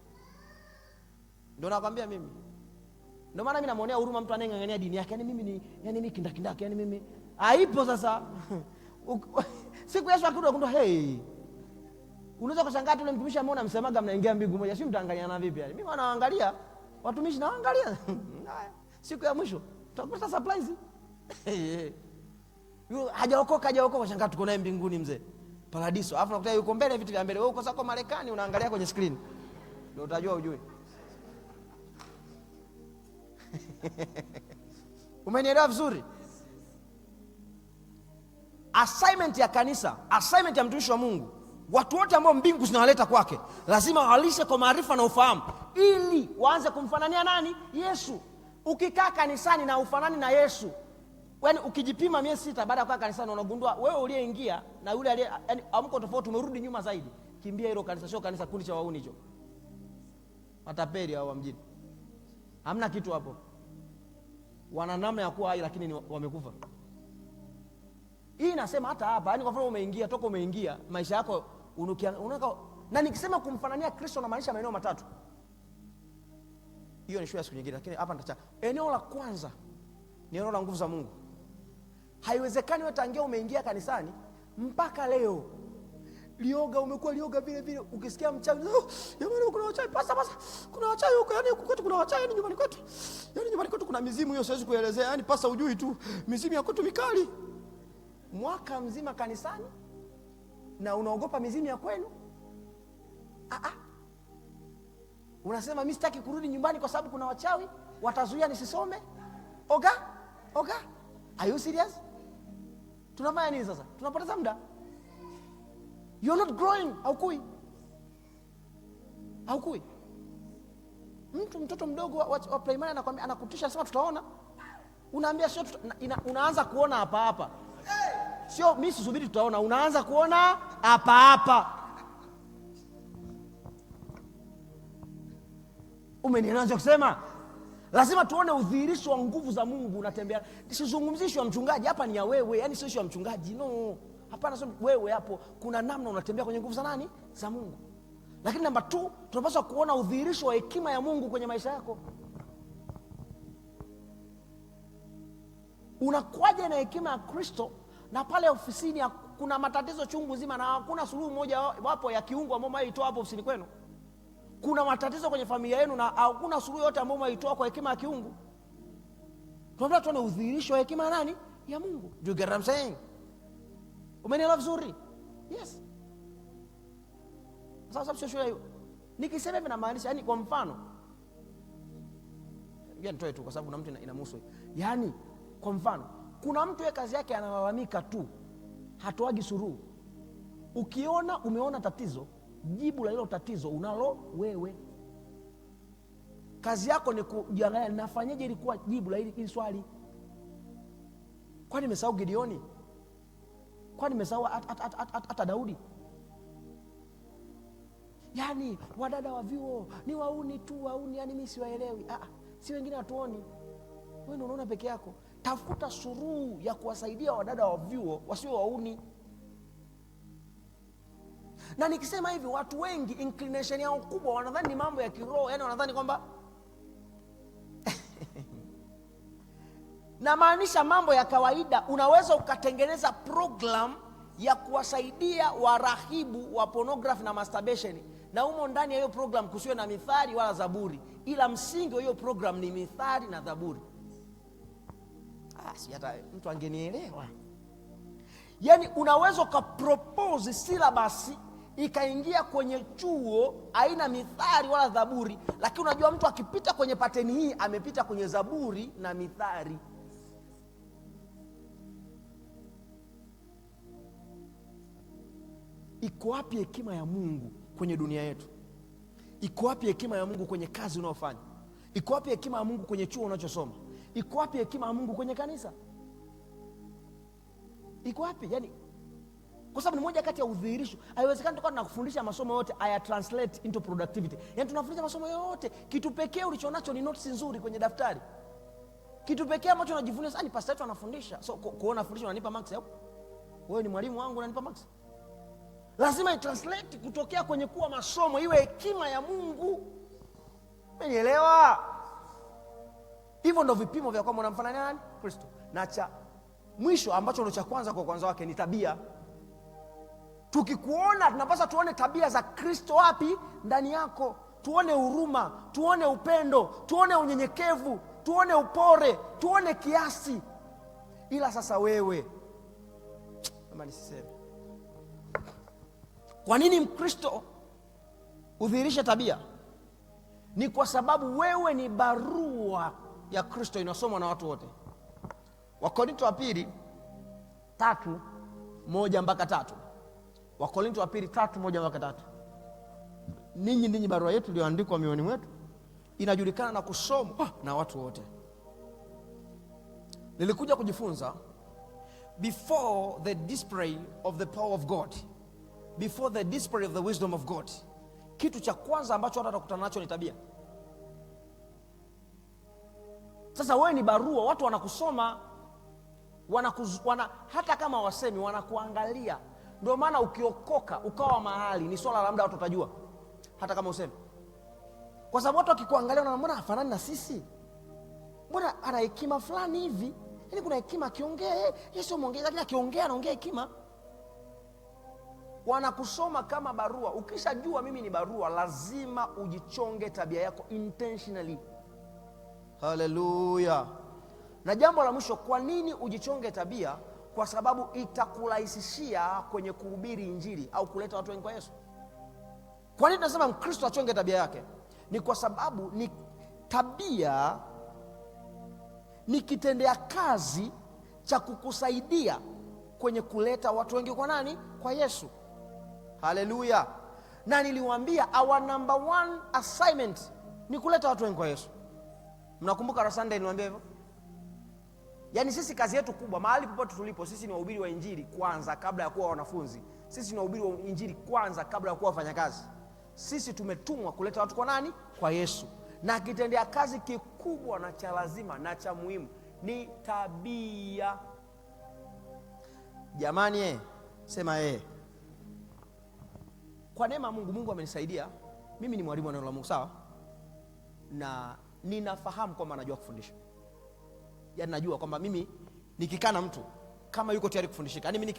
Ndio nakwambia mimi. Ndio maana mimi namuonea huruma mtu anayeng'ang'ania dini yake. Yani mimi kindakindaki, yani mimi haipo sasa. Siku Yesu akirudi hey. Unaweza kushangaa tu yule mtumishi ameona msemaga mnaingia mbingu moja, si mtaangaliana vipi yani? Mimi wanaangalia, watumishi naangalia. Siku ya mwisho tutakuta surprise. Yule hajaokoka shangaa tuko naye mbinguni mzee. Paradiso. Alafu nakuta yuko mbele vitu vya mbele. Wewe uko sako Marekani unaangalia kwenye screen. Ndio utajua ujue. Umenielewa vizuri? Assignment ya kanisa, assignment ya mtumishi wa Mungu, watu wote ambao mbingu zinawaleta kwake, lazima walishe kwa maarifa na ufahamu ili waanze kumfanania nani? Yesu. Ukikaa kanisani na ufanani na Yesu, yaani ukijipima miezi 6 baada ya kukaa kanisani unagundua wewe uliyeingia na yule aliye, yaani amko tofauti, umerudi nyuma zaidi. Kimbia hilo kanisa, sio kanisa, kundi cha wauni hicho. Matapeli hao wa mjini. Hamna kitu hapo. Wana namna ya kuwa hai lakini wamekufa. Hii nasema hata hapa, yaani kwa mfano umeingia, toka umeingia, maisha yako unaka, na nikisema kumfanania Kristo na maanisha maeneo matatu. Hiyo ni shule ya siku nyingine, lakini hapa nitacha. Eneo la kwanza ni eneo la nguvu za Mungu. Haiwezekani wewe tangia umeingia kanisani mpaka leo lioga, umekuwa lioga vile vile. Ukisikia mchawi, jamani kuna wachawi, pasa kuna wachawi huko, yani huko kwetu kuna wachawi, yani nyumbani kwetu. Yani nyumbani kwetu kuna mizimu, hiyo siwezi kuelezea, yani pasa ujui tu. Mizimu ya kwetu mikali. Mwaka mzima kanisani na unaogopa mizimu ya kwenu? Unasema mimi sitaki kurudi nyumbani kwa sababu kuna wachawi watazuia nisisome? Oga? Are you serious? Tunafanya nini sasa? Tunapoteza muda. You're not growing. Haukui. Mtoto mdogo wa primary anakuambia, anakutisha, anasema tutaona. Unaambia sio, unaanza kuona hapa. Sio mimi sisubiri tutaona, unaanza kuona hapa. Umenielewa kusema? Lazima tuone udhihirisho wa nguvu za Mungu unatembea. Sizungumzishi wa mchungaji hapa, ni ya wewe, yani sio wa mchungaji. No. Hapana, sio wewe hapo. Kuna namna unatembea kwenye nguvu za nani? Za Mungu. Lakini namba 2, tunapaswa kuona udhihirisho wa hekima ya Mungu kwenye maisha yako. Unakuaje na hekima ya Kristo na pale ofisini kuna matatizo chungu zima na hakuna suluhu moja wapo ya kiungu ambayo mwaitoa hapo ofisini kwenu? Kuna matatizo kwenye familia yenu na hakuna suluhu yote ambayo mwaitoa kwa hekima ya kiungu? Tunataka tuone udhihirisho wa hekima ya nani? Ya Mungu. Do you get what I'm saying? Umenielewa vizuri? Yes. Sasa sio shule hiyo. Nikisema hivi namaanisha, yani kwa mfano, ngoja nitoe tu kwa sababu kuna mtu inamhusu. Yaani kwa mfano, kuna mtu yeye kazi yake analalamika tu, hatoagi suluhu. Ukiona umeona tatizo, jibu la hilo tatizo unalo wewe. Kazi yako ni kujiangalia, nafanyaje ilikuwa jibu la hili swali. Kwani nimesahau Gideoni? Kwani nimesahau hata Daudi? Yaani wadada wa vyuo ni wauni tu, wauni, yani mimi siwaelewi. Si wengine hatuoni, wewe ndio unaona peke yako. Tafuta suluhu ya kuwasaidia wadada wa vyuo wasiwe wauni. Na nikisema hivi, watu wengi inclination yao kubwa wanadhani ni mambo ya kiroho, yani wanadhani kwamba na maanisha mambo ya kawaida. Unaweza ukatengeneza program ya kuwasaidia warahibu wa pornography na masturbation, na humo ndani ya hiyo program kusiwe na mithali wala zaburi, ila msingi wa hiyo program ni mithali na zaburi. Si hata mtu angenielewa. Yani unaweza ukapropose syllabus ikaingia kwenye chuo haina mithali wala zaburi, lakini unajua mtu akipita kwenye pateni hii amepita kwenye zaburi na mithali. Iko wapi hekima ya Mungu kwenye dunia yetu? Iko wapi hekima ya Mungu kwenye kazi unayofanya? Iko wapi hekima ya Mungu kwenye chuo unachosoma? Iko wapi hekima ya Mungu kwenye kanisa? Iko wapi? Yani kwa sababu ni moja kati ya udhihirisho. Haiwezekani tukawa tunakufundisha masomo yote aya translate into productivity. Yani tunafundisha masomo yote, kitu pekee ulichonacho ni notes nzuri kwenye daftari. Kitu pekee ambacho unajivunia sana ni pastor wetu anafundisha. So kuona fundisho unanipa max hapo. Wewe ni mwalimu wangu unanipa max. Lazima itranslate kutokea kwenye kuwa masomo iwe hekima ya Mungu. Umenielewa? Hivyo ndio vipimo vya kwamba unamfanania nani? Kristo. Na cha mwisho ambacho ndio cha kwanza kwa kwanza wake ni tabia. Tukikuona tunapaswa tuone tabia za Kristo wapi? Ndani yako. Tuone huruma, tuone upendo, tuone unyenyekevu, tuone upole, tuone kiasi. Ila sasa wewe, kama nisiseme, kwa nini Mkristo udhihirishe tabia? Ni kwa sababu wewe ni barua ya Kristo inasomwa na watu wote. Wakorintho wa pili 3:1-3. Wakorintho wa pili 3:1-3. Ninyi barua yetu iliyoandikwa mioyoni mwetu, inajulikana na kusomwa na watu wote. Nilikuja kujifunza before the display of the power of God, before the display of the wisdom of God, kitu cha kwanza ambacho watu watakutana nacho ni tabia. Sasa wewe ni barua, watu wanakusoma, hata kama wasemi wanakuangalia. Ndio maana ukiokoka ukawa mahali ni swala la muda watu watajua, hata kama usemi. Kwa sababu watu wakikuangalia wanaona mbona hafanani na sisi? Mbona ana hekima fulani hivi? Yaani kuna hekima akiongea, yeye sio mwongea, lakini akiongea anaongea hekima. Wanakusoma kama barua. Ukishajua mimi ni barua, lazima ujichonge tabia yako intentionally. Haleluya. Na jambo la mwisho, kwa nini ujichonge tabia? Kwa sababu itakurahisishia kwenye kuhubiri injili au kuleta watu wengi kwa Yesu. Kwa nini tunasema Mkristo achonge tabia yake? Ni kwa sababu ni tabia ni kitendea kazi cha kukusaidia kwenye kuleta watu wengi kwa nani? Kwa Yesu. Haleluya. Na niliwaambia our number 1 assignment ni kuleta watu wengi kwa Yesu. Mnakumbuka Sunday niliwaambia hivyo? Yaani sisi kazi yetu kubwa mahali popote tulipo, sisi ni wahubiri wa injili kwanza kabla ya kuwa wanafunzi. Sisi ni wahubiri wa injili kwanza kabla ya kuwa wafanyakazi. Sisi tumetumwa kuleta watu kwa nani? Kwa Yesu. Na kitendea kazi kikubwa na cha lazima na cha muhimu ni tabia. Jamani, sema Kwa neema ya Mungu amenisaidia. Mimi ni mwalimu wa neno la Mungu, sawa? Na ninafahamu kwamba najua kufundisha. Yaani najua kwamba mimi nikikaa na mtu kama yuko tayari kufundishika. Yaani mimi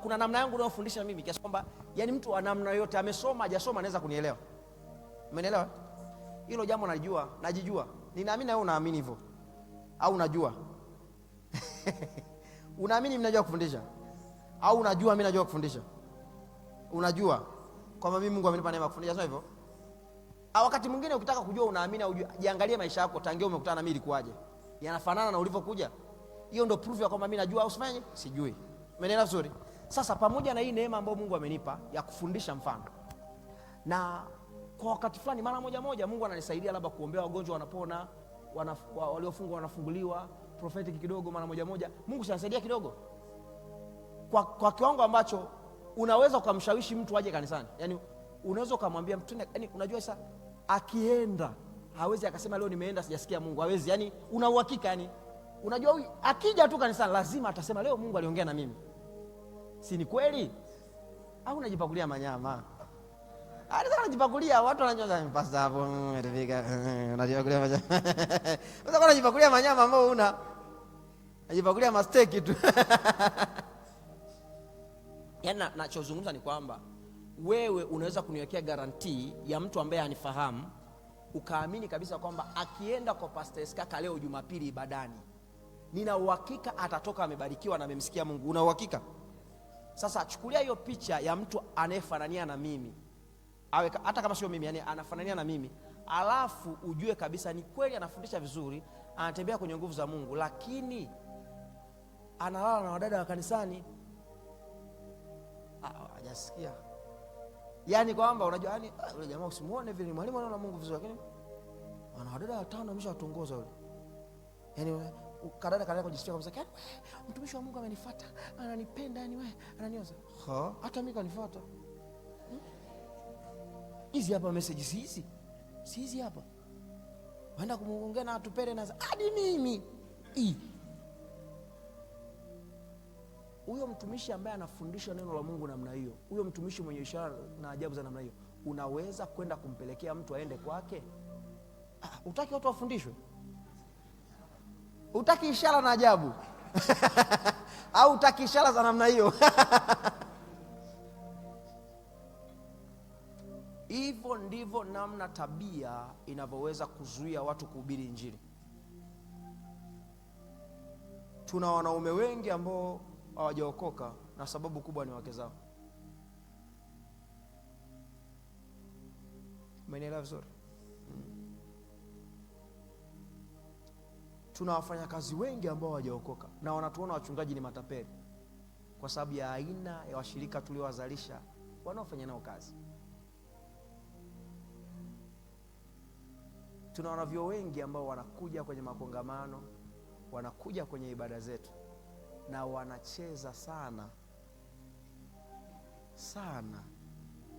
kuna namna yangu ninayofundisha mimi kiasi kwamba yani mtu wa namna yote amesoma hajasoma anaweza kunielewa. Umenielewa? Hilo jambo najijua. Ninaamini na wewe unaamini hivyo. Au unajua? Unaamini mimi najua kufundisha? Au unajua mimi najua kufundisha? Unajua kwamba mimi Mungu amenipa neema kufundisha, sio hivyo? Au wakati mwingine ukitaka kujua unaamini au jiangalie maisha yako tangia umekutana na mimi ilikuwaje? Yanafanana na ulivyokuja? Hiyo ndio proof ya kwamba mimi najua au sifanye? Sijui. Umeelewa vizuri? Sasa pamoja na hii neema ambayo Mungu amenipa ya kufundisha mfano, na kwa wakati fulani mara moja Mungu ananisaidia labda kuombea wagonjwa wanapona, waliofungwa wanafunguliwa, prophetic kidogo mara moja. Mungu anasaidia kidogo kwa kiwango ambacho unaweza ukamshawishi mtu aje kanisani. Yani unaweza ukamwambia mtu, yani unajua sasa akienda hawezi akasema leo nimeenda sijasikia Mungu, hawezi. Yani una uhakika, yani unajua huyu akija tu kanisani lazima atasema leo Mungu aliongea na mimi. Si ni kweli? Au unajipakulia manyama? Unajipakulia watu wanajua mpasa hapo umefika unajipakulia manyama. Sasa unajipakulia manyama ambao unajipakulia masteki tu. Yaani nachozungumza ni kwamba wewe unaweza kuniwekea guarantee ya mtu ambaye hanifahamu, ukaamini kabisa kwamba akienda kwa Pastor Eskaka leo Jumapili ibadani, nina uhakika atatoka amebarikiwa na amemsikia Mungu. Una uhakika? Sasa chukulia hiyo picha ya mtu anayefanania na mimi, awe hata kama sio mimi, yani anafanania na mimi, alafu ujue kabisa ni kweli anafundisha vizuri, anatembea kwenye nguvu za Mungu, lakini analala na wadada wa kanisani. Hajasikia. Yani kwamba unajua, yani yule jamaa usimuone vile mwalimu anaona Mungu vizuri, lakini ana wadada 5 ameshawatongoza yule. Yani kadada kujisikia kabisa, yani mtumishi wa Mungu amenifuata, ananipenda, yani wewe ananioza. Hata mimi kanifuata. Hizi hapa messages hizi hapa. Waenda kumuongea na atupere na hadi mimi. Huyo mtumishi ambaye anafundisha neno la Mungu namna hiyo, huyo mtumishi mwenye ishara na ajabu za namna hiyo, unaweza kwenda kumpelekea mtu aende kwake? Utaki watu wafundishwe? Utaki ishara na ajabu? Au utaki ishara za namna hiyo? Hivyo ndivyo namna tabia inavyoweza kuzuia watu kuhubiri Injili. Tuna wanaume wengi ambao hawajaokoka na sababu kubwa ni wake zao. Umenielewa vizuri? Tuna wafanyakazi wengi ambao hawajaokoka na wanatuona wachungaji ni matapeli kwa sababu ya aina ya washirika tuliowazalisha wanaofanya nao kazi. Tuna wanavyuo wengi ambao wanakuja kwenye makongamano, wanakuja kwenye ibada zetu na wanacheza sana,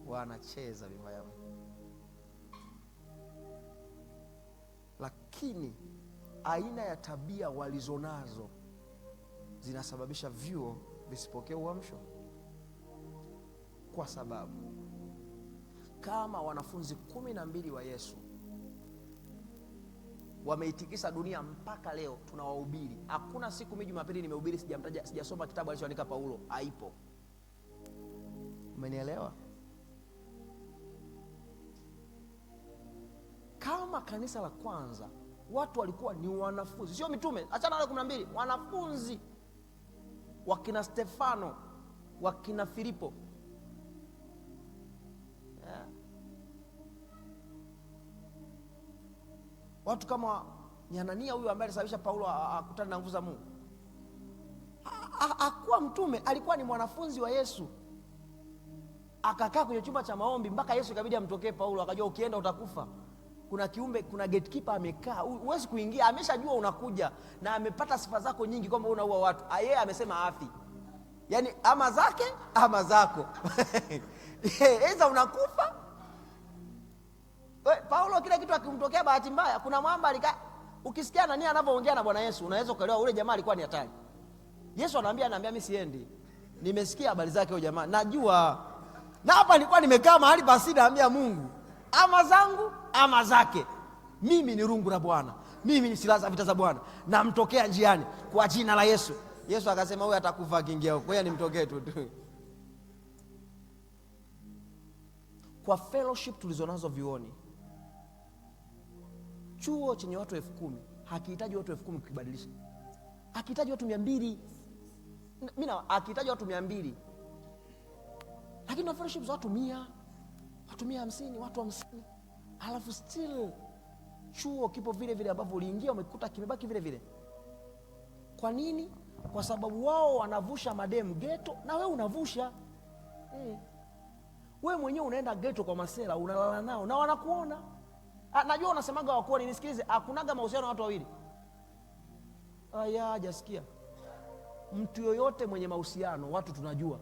wanacheza vibaya, lakini aina ya tabia walizonazo zinasababisha vyuo visipokee uamsho. Kwa sababu kama wanafunzi 12 wa Yesu wameitikisa dunia mpaka leo tunawahubiri, hakuna siku mimi Jumapili nimehubiri sijasoma kitabu alichoandika Paulo, haipo. Umenielewa? Kama kanisa la kwanza watu walikuwa ni wanafunzi, sio mitume, achana na 12, wanafunzi, wakina Stefano, wakina Filipo, watu kama Anania huyu ambaye alisababisha Paulo akutane na nguvu za Mungu. Hakuwa mtume, alikuwa ni mwanafunzi wa Yesu. Akakaa kwenye chumba cha maombi mpaka Yesu ikabidi amtokee Paulo, akajua ukienda utakufa. Kuna kiumbe, kuna gatekeeper amekaa, huwezi kuingia, ameshajua unakuja na amepata sifa zako nyingi kwamba unaua watu. Yeye amesema afi. Yaani ama zake ama zako. Eza unakufa. Paulo kila kitu akimtokea bahati mbaya, kuna mwamba alikaa. Ukisikia Anania anapoongea na Bwana Yesu, unaweza kuelewa ule jamaa alikuwa ni hatari. Yesu anamwambia mimi siendi. Nimesikia habari zake huyo jamaa. Najua. Na hapa nilikuwa nimekaa mahali basi naambia Mungu, ama zangu ama zake. Mimi ni rungu la Bwana. Mimi ni silaha za vita za Bwana. Namtokea njiani kwa jina la Yesu. Yesu akasema huyu atakufa akiingia huko. Yeye nimtokee tu. Kwa fellowship tulizonazo vioni, chuo chenye watu 10,000 hakihitaji watu 10,000 kukibadilisha. Hakihitaji watu 200. Hakihitaji watu 200. Lakini na fellowship za watu 100, watu 150, watu 50. Alafu still chuo kipo vile vile ambavyo uliingia umekuta kimebaki vile vile. Kwa nini? kwa sababu wao wanavusha mademu geto na wewe unavusha. Wewe mwenyewe unaenda geto kwa masela, unalala nao na wanakuona. Najua unasemaga wakuoni, nisikilize, hakunaga mahusiano watu wawili. Hajasikia. Mtu yoyote mwenye mahusiano watu tunajua.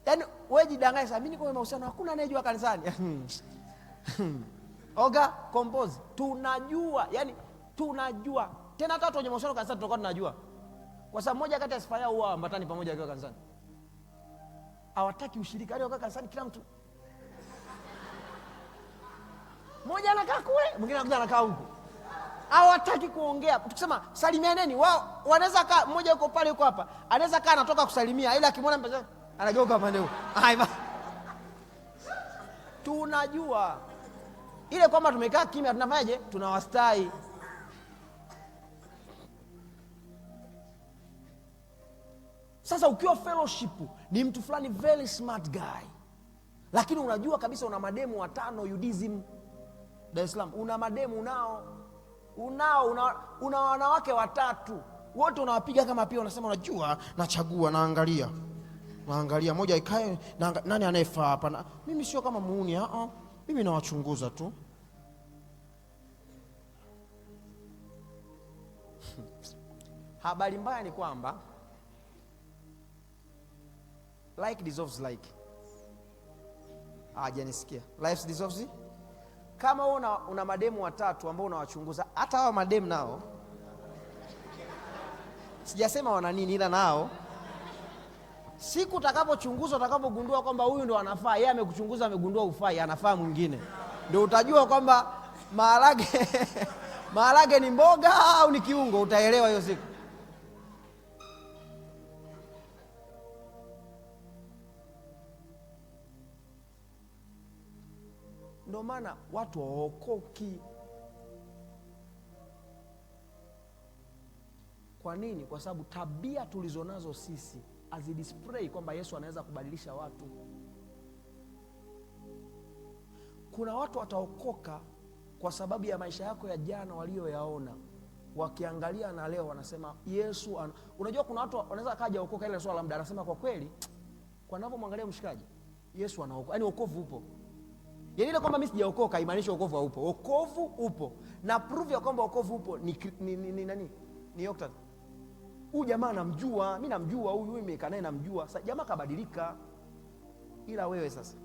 Yaani wewe jidanganye sasa, mimi niko kwenye mahusiano, hakuna anayejua kanisani. Oga compose, tunajua, yani tunajua. Tena hata watu wenye mahusiano kanisani tutakuwa tunajua. Kwa sababu moja kati ya sifa yao huwa ambatani pamoja wakiwa kanisani. Hawataki ushirika, hadi wakiwa kanisani kila mtu mmoja anakaa kule, mwingine anakuja anakaa huko. Hawataki kuongea. Tukisema salimianeni, wao wanaweza kaa, mmoja yuko pale yuko hapa, anaweza kaa anatoka kusalimia, ila akimwona mpaka anageuka pande huko. Tunajua ile kwamba tumekaa kimya, tunafanyaje? Tunawastai. Sasa ukiwa fellowship ni mtu fulani very smart guy, lakini unajua kabisa una mademu 5 UDSM Dar es Salaam, una mademu una wanawake 3 wote unawapiga kama pia, unasema unajua nachagua, naangalia moja ikae nani anayefaa hapa. Mimi sio kama muuni, mimi nawachunguza tu. Habari mbaya ni kwamba like dissolves like. Hajanisikia. Life dissolves. Kama una mademu 3 ambao unawachunguza, hata hao mademu nao sijasema wana nini, ila nao siku utakapochunguza, utakapogundua kwamba huyu ndo anafaa, yeye amekuchunguza, amegundua ufai, anafaa mwingine, ndio utajua kwamba maharage ni mboga au ni kiungo. Utaelewa hiyo siku. Ndio maana watu waokoki. Kwa nini? Kwa sababu tabia tulizonazo sisi azidisplay kwamba Yesu anaweza kubadilisha watu. Kuna watu wataokoka kwa sababu ya maisha yako ya jana walioyaona, wakiangalia na leo wanasema Yesu unajua kuna watu wanaweza kaja okoka ile swala labda anasema kwa kweli kwa ninavyomwangalia mshikaji Yesu anaokoka, yani wokovu upo. Yaani ile kwamba mimi sijaokoka imaanisha wokovu haupo. Wokovu upo. Na proof ya kwamba wokovu upo ni nani? Ni Yoktan. Huyu jamaa namjua, mimi namjua huyu nimekaa naye namjua. Sasa jamaa kabadilika. Ila wewe sasa.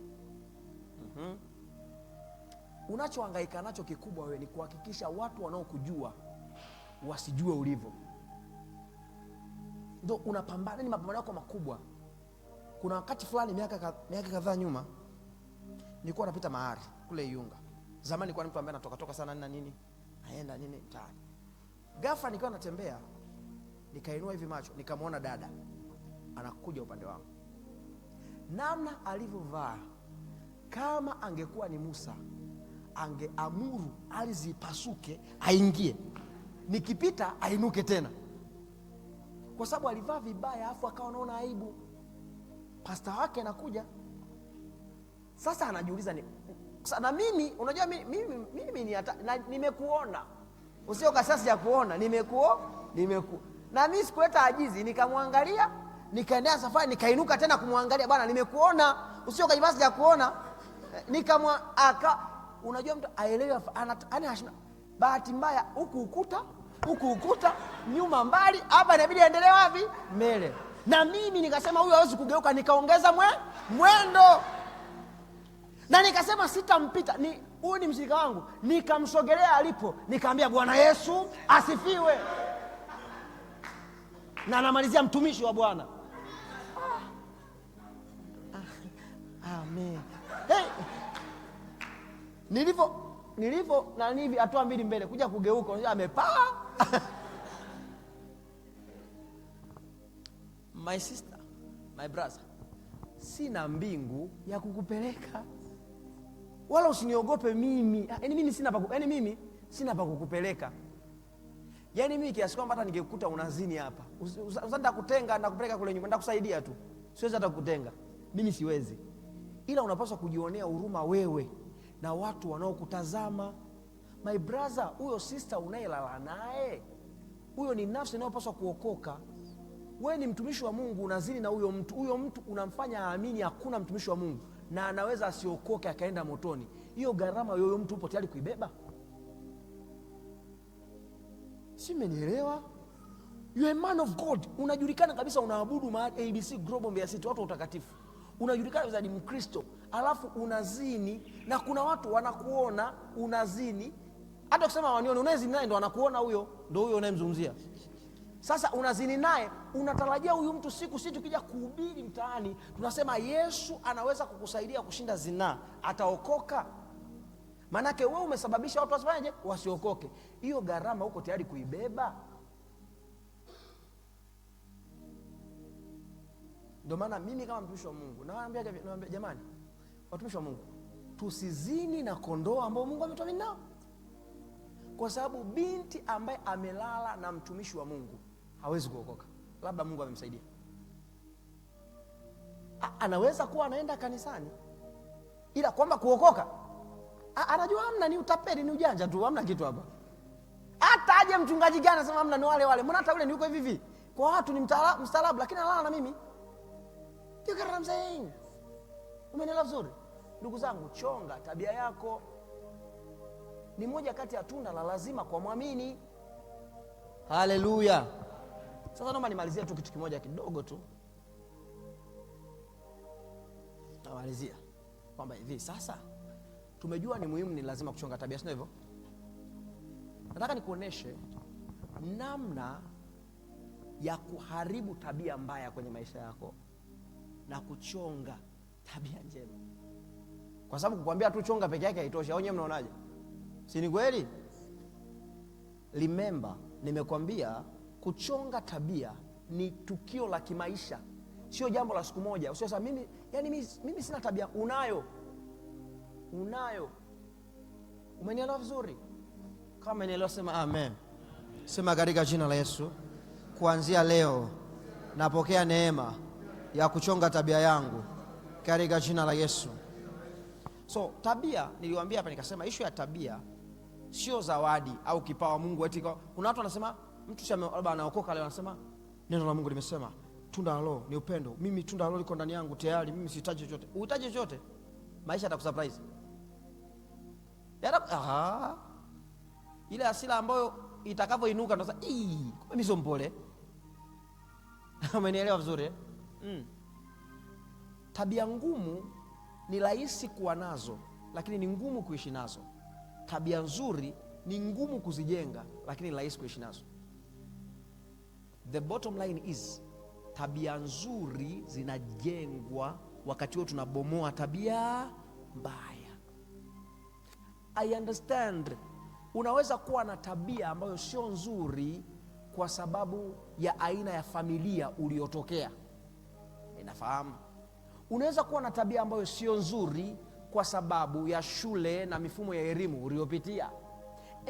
Unachohangaika nacho kikubwa wewe ni kuhakikisha watu wanaokujua wasijue ulivyo. Ndio unapambana, ni mapambano yako makubwa. Kuna wakati fulani miaka kadhaa nyuma nilikuwa napita mahali kule Iunga. Zamani nilikuwa ni mtu ambaye anatoka sana nini aenda nini mtaani. Ghafla nikiwa natembea nikainua hivi macho, nikamwona dada anakuja upande wangu. Namna alivyovaa, kama angekuwa ni Musa angeamuru ardhi ipasuke aingie, nikipita ainuke tena, kwa sababu alivaa vibaya, afu akawa anaona aibu. Pasta wake anakuja sasa, anajiuliza na mimi, unajua mimi nimekuona, usio kasasi ya kuona, na mimi sikueta ajizi, nikamwangalia, nikaendea safari, nikainuka tena kumwangalia, bwana nimekuona, usio kajibasi ya kuona, unajua mtu aelewe, bahati mbaya huku ukuta nyuma mbali, hapa inabidi aendelee wapi? Mbele. Na mimi nikasema huyu hawezi kugeuka, nikaongeza mwendo. Na nikasema sitampita, huyu ni mshirika wangu, nikamsogelea alipo, nikamwambia Bwana Yesu asifiwe. Na namalizia mtumishi wa Bwana. Amen. Hey. Nilivyo na hivi hatua 2 mbele kuja kugeuka, unajua amepaa. My sister, my brother, sina mbingu ya kukupeleka. Wala usiniogope mimi. Mimi sina pa kukupeleka. Yaani mimi kiasi kwamba hata ningekukuta unazini hapa, usanda kutenga na kupeleka kule nyumba, ndakusaidia tu. Siwezi hata kukutenga. Mimi siwezi. Ila unapaswa kujionea huruma wewe na watu wanaokutazama. My brother, huyo sister unayelala naye, huyo ni nafsi inayopaswa kuokoka. Wewe ni mtumishi wa Mungu, unazini na huyo mtu unamfanya aamini hakuna mtumishi wa Mungu na anaweza asiokoke akaenda motoni. Hiyo gharama huyo mtu upo tayari kuibeba? Si mmenielewa? You are a man of God. Unajulikana kabisa unaabudu mahali ABC Global Mbeya City, watu utakatifu. Unajulikana kabisa ni Mkristo, alafu unazini na kuna watu wanakuona unazini. Hata kusema wanione unazini naye ndo anakuona, huyo ndo huyo unayemzungumzia. Sasa unazini naye, unatarajia huyu mtu siku tukija kuhubiri mtaani tunasema Yesu anaweza kukusaidia kushinda zinaa, ataokoka? Manake wewe umesababisha watu wasifanyaje? Wasiokoke. Hiyo gharama uko tayari kuibeba? Ndio maana mimi kama mtumishi wa Mungu nawaambia jamani, watumishi wa Mungu, tusizini na kondoo ambao Mungu ametuamini nao. Kwa sababu binti ambaye amelala na mtumishi wa Mungu hawezi kuokoka. Labda Mungu amemsaidia. Anaweza kuwa anaenda kanisani, ila kwamba kuokoka anajua hamna, ni utapeli, ni ujanja tu, hamna kitu hapa. Hata aje mchungaji gani anasema hamna, ni wale. Mbona hata yule ni yuko hivi. Kwa watu ni mstaarabu, lakini analala na mimi. Ndio kama mzee. Umenielewa vizuri? Ndugu zangu, chonga tabia yako. Ni moja kati ya tunda la lazima kwa muamini. Haleluya. Sasa naomba nimalizie tu kitu kimoja kidogo tu. Namalizia kwamba hivi sasa tumejua ni muhimu, ni lazima kuchonga tabia, sio hivyo? Nataka nikuoneshe namna ya kuharibu tabia mbaya kwenye maisha yako na kuchonga tabia njema. Kwa sababu kukwambia tu chonga peke yake haitoshi. Au nyewe mnaonaje? Si ni kweli? Remember, nimekwambia kuchonga tabia ni tukio la kimaisha, sio jambo la siku moja. Usiosema mimi sina tabia. Unayo. Umenielewa vizuri? Kama umenielewa sema amen. Sema katika jina la Yesu, kuanzia leo napokea neema ya kuchonga tabia yangu katika jina la Yesu. So tabia, niliwaambia hapa nikasema issue ya tabia sio zawadi au kipawa Mungu eti. Kuna watu wanasema mtu labda anaokoka leo anasema neno la Mungu limesema tunda la Roho ni upendo. Mimi tunda la Roho liko ndani yangu tayari, mimi sihitaji chochote. Uhitaji chochote, maisha yatakusurprise. Ile hasira ambayo itakavyoinuka ndo sasa mimi sio mpole. Umenielewa vizuri? Tabia ngumu ni rahisi kuwa nazo, lakini ni ngumu kuishi nazo. Tabia nzuri ni ngumu kuzijenga, lakini ni rahisi kuishi nazo. The bottom line is, tabia nzuri zinajengwa wakati wote tunabomoa tabia mbaya. I understand unaweza kuwa na tabia ambayo sio nzuri kwa sababu ya aina ya familia uliotokea. Ninafahamu. Unaweza kuwa na tabia ambayo sio nzuri kwa sababu ya shule na mifumo ya elimu uliopitia.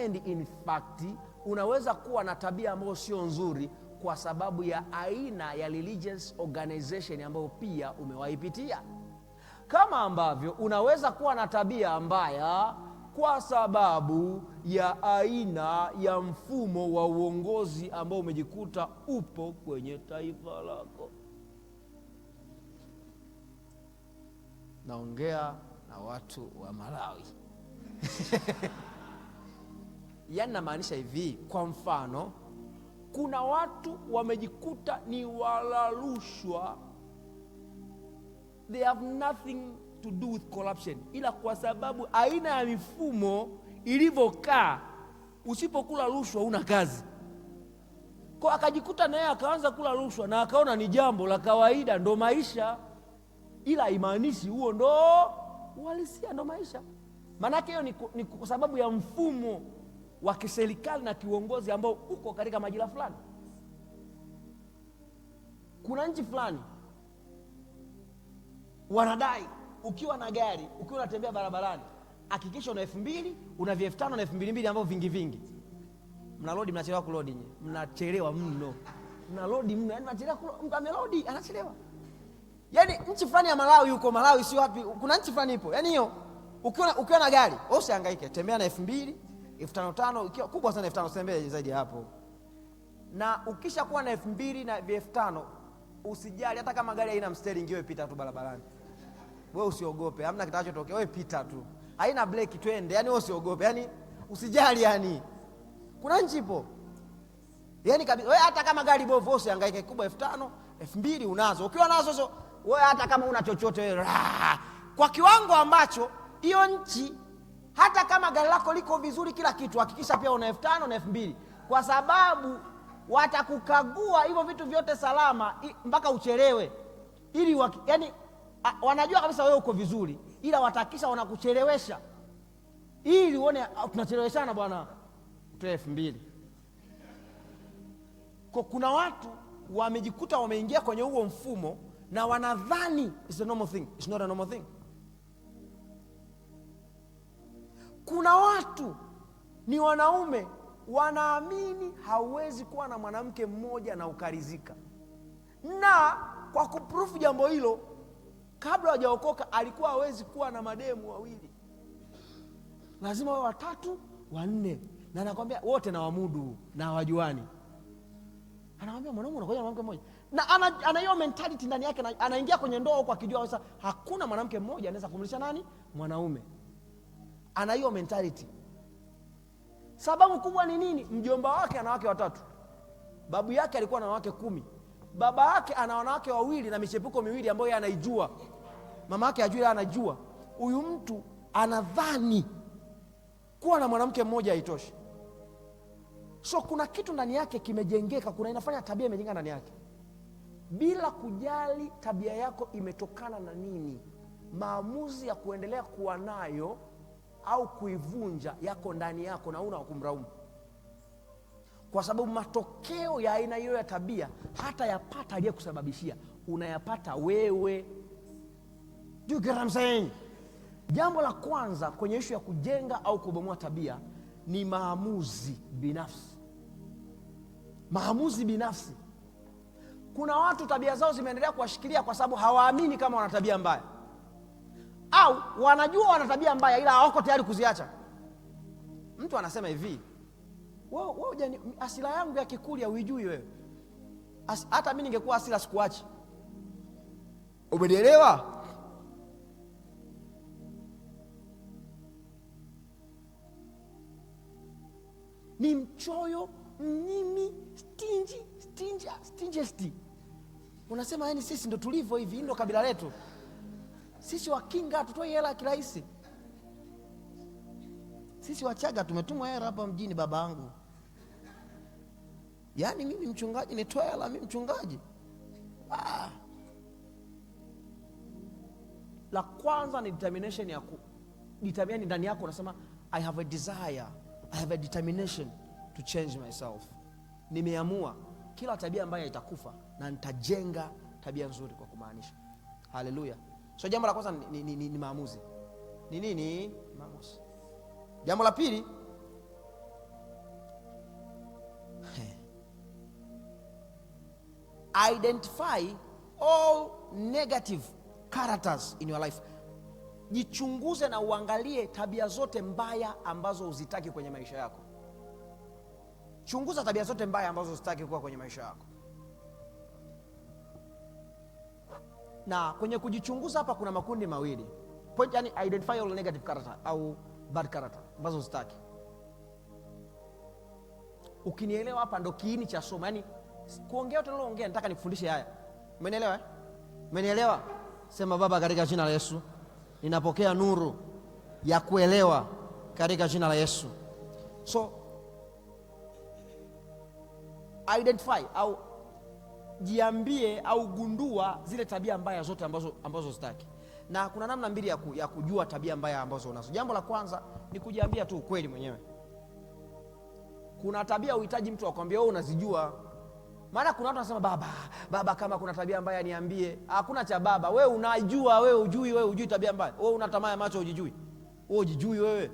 And in fact, unaweza kuwa na tabia ambayo sio nzuri kwa sababu ya aina ya religious organization ambayo pia umewaipitia. Kama ambavyo unaweza kuwa na tabia mbaya kwa sababu ya aina ya mfumo wa uongozi ambao umejikuta upo kwenye taifa lako. Naongea na watu wa Malawi. Yaani namaanisha hivi, kwa mfano kuna watu wamejikuta ni walalushwa. They have nothing to do with corruption, ila kwa sababu aina ya mifumo ilivyokaa, usipokula rushwa una kazi. Kwa akajikuta naye akaanza kula rushwa na akaona ni jambo la kawaida, ndo maisha. Ila imaanishi huo ndo uhalisia, ndo maisha. Manake hiyo ni kwa sababu ya mfumo wa kiserikali na kiuongozi ambao uko katika majira fulani. Kuna nchi fulani wanadai ukiwa na gari, ukiwa unatembea barabarani, hakikisha una 2000, una 5000 na 2200 ambao vingi. Mnalodi, mnachelewa kulodi nyinyi. Mnachelewa mno. Mnalodi mno, yani mnachelewa mtu amelodi anachelewa. Yaani nchi fulani ya Malawi, yuko Malawi si wapi, kuna nchi fulani ipo. Yaani hiyo ukiwa na gari, usihangaike, tembea na 2000, 5,500 ikiwa kubwa sana, 5,000 sembe zaidi hapo. Na ukisha kuwa na 2,000 na 5,000, usijali hata kama gari haina steering, wewe pita tu barabarani. Wewe usiogope, hamna kitachotokea, wewe pita tu. Haina breki, twende. Yani wewe usiogope, yani usijali, yani kuna nchi ipo. Yani kabisa, wewe hata kama gari bovu usihangaike, kubwa 5,000, 2,000 unazo. Ukiwa nazo hizo, wewe hata kama una chochote wewe, kwa kiwango ambacho hiyo nchi, hata kama gari lako liko vizuri kila kitu, hakikisha pia una 5,000 na 2,000, kwa sababu watakukagua hivyo vitu vyote salama mpaka uchelewe, ili yani wanajua kabisa wewe uko vizuri, ila watahakisha wanakuchelewesha ili uone tunacheleweshana bwana, utoe 2,000. Kwa kuna watu wamejikuta wameingia kwenye huo mfumo na wanadhani it's a normal thing. It's not a normal thing. Kuna watu ni wanaume wanaamini hauwezi kuwa na mwanamke mmoja na ukarizika, na kwa kuproof jambo hilo, kabla hajaokoka alikuwa hawezi kuwa na mademu 2, lazima wawe 3, 4, na anakuambia wote na wamudu na wajuani. Anakuambia mwanaume unakuja na mwanamke mmoja, na ana hiyo mentality ndani yake, anaingia kwenye ndoa kwa kijua sasa hakuna mwanamke mmoja anaweza kumlisha nani mwanaume. Ana hiyo mentality. Sababu kubwa ni nini? Mjomba wake ana wake 3, babu yake alikuwa na wake 10, baba yake ana wanawake 2 na michepuko 2 ambayo yeye anaijua, mama yake hajui, yeye anajua. Huyu mtu anadhani kuwa na mwanamke mmoja haitoshi. So kuna kitu ndani yake kimejengeka, kuna inafanya tabia imejenga ndani yake, bila kujali tabia yako imetokana na nini. Maamuzi ya kuendelea kuwa nayo au kuivunja yako ndani yako, na una kumlaumu, kwa sababu matokeo ya aina hiyo ya tabia hata yapata aliyekusababishia, unayapata wewe. Do you get what I'm saying? Jambo la kwanza kwenye issue ya kujenga au kubomoa tabia ni maamuzi binafsi. Maamuzi binafsi. Kuna watu tabia zao zimeendelea kuwashikilia kwa sababu hawaamini kama wana tabia mbaya, au wanajua wana tabia mbaya ila hawako tayari kuziacha. Mtu anasema hivi, wewe asila yangu ya Kikuria huijui wewe. Hata mimi ningekuwa asila sikuachi. Umenielewa? Ni mchoyo, mnyimi, stingy. Unasema yani sisi ndo tulivyo hivi, ndo kabila letu. Sisi Wakinga tutoi hela kirahisi. Sisi Wachaga tumetumwa hela hapa mjini babangu. Yaani mimi mchungaji nitoa hela, mimi mchungaji. La kwanza ni determination ya determine ndani yako, unasema I have a desire, I have a determination to change myself. Nimeamua kila tabia ambayo itakufa na nitajenga tabia nzuri kwa kumaanisha. Haleluya. So jambo la kwanza ni maamuzi. Ni nini? Maamuzi. Jambo la pili, identify all negative characters in your life. Jichunguze na uangalie tabia zote mbaya ambazo uzitaki kwenye maisha yako. Chunguza tabia zote mbaya ambazo uzitaki kuwa kwenye maisha yako. Na kwenye kujichunguza hapa kuna makundi mawili. Point, yani identify all negative character au bad character ambazo uzitaki. Ukinielewa hapa ndo kiini cha somo. Yani kuongea yote niloongea nataka nikufundishe haya. Umenielewa eh? Umenielewa? Sema Baba, katika jina la Yesu ninapokea nuru ya kuelewa katika jina la Yesu. So identify au jiambie au gundua zile tabia mbaya zote ambazo zitaki. Na kuna namna mbili ya kujua tabia mbaya ambazo unazo. Jambo la kwanza ni kujiambia tu ukweli mwenyewe. Kuna tabia uhitaji mtu akwambie wewe unazijua. Maana kuna watu wanasema baba kama kuna tabia mbaya niambie. Hakuna cha baba, wewe unajua, wewe hujui tabia mbaya. Wewe una tamaa ya macho hujijui. Wewe hujijui wewe.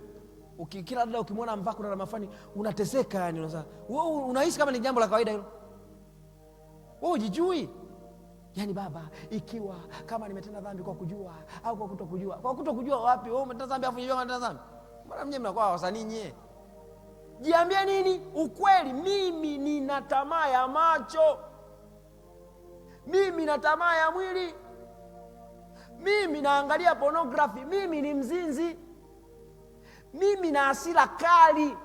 Kila dada ukimwona mvaa kuna ramafani unateseka, yani unasema wewe unahisi kama ni jambo la kawaida hilo. Wewe hujijui. Yani baba, ikiwa kama nimetenda dhambi kwa kujua au kwa kutokujua. Kwa kutokujua wapi? Wewe umetenda dhambi afu unajua umetenda dhambi. Mbona mnyewe mnakuwa wasanii nyie? Jiambie nini? Ukweli. Mimi nina tamaa ya macho, mimi na tamaa ya mwili, mimi naangalia pornography, mimi ni mzinzi, mimi na hasira kali,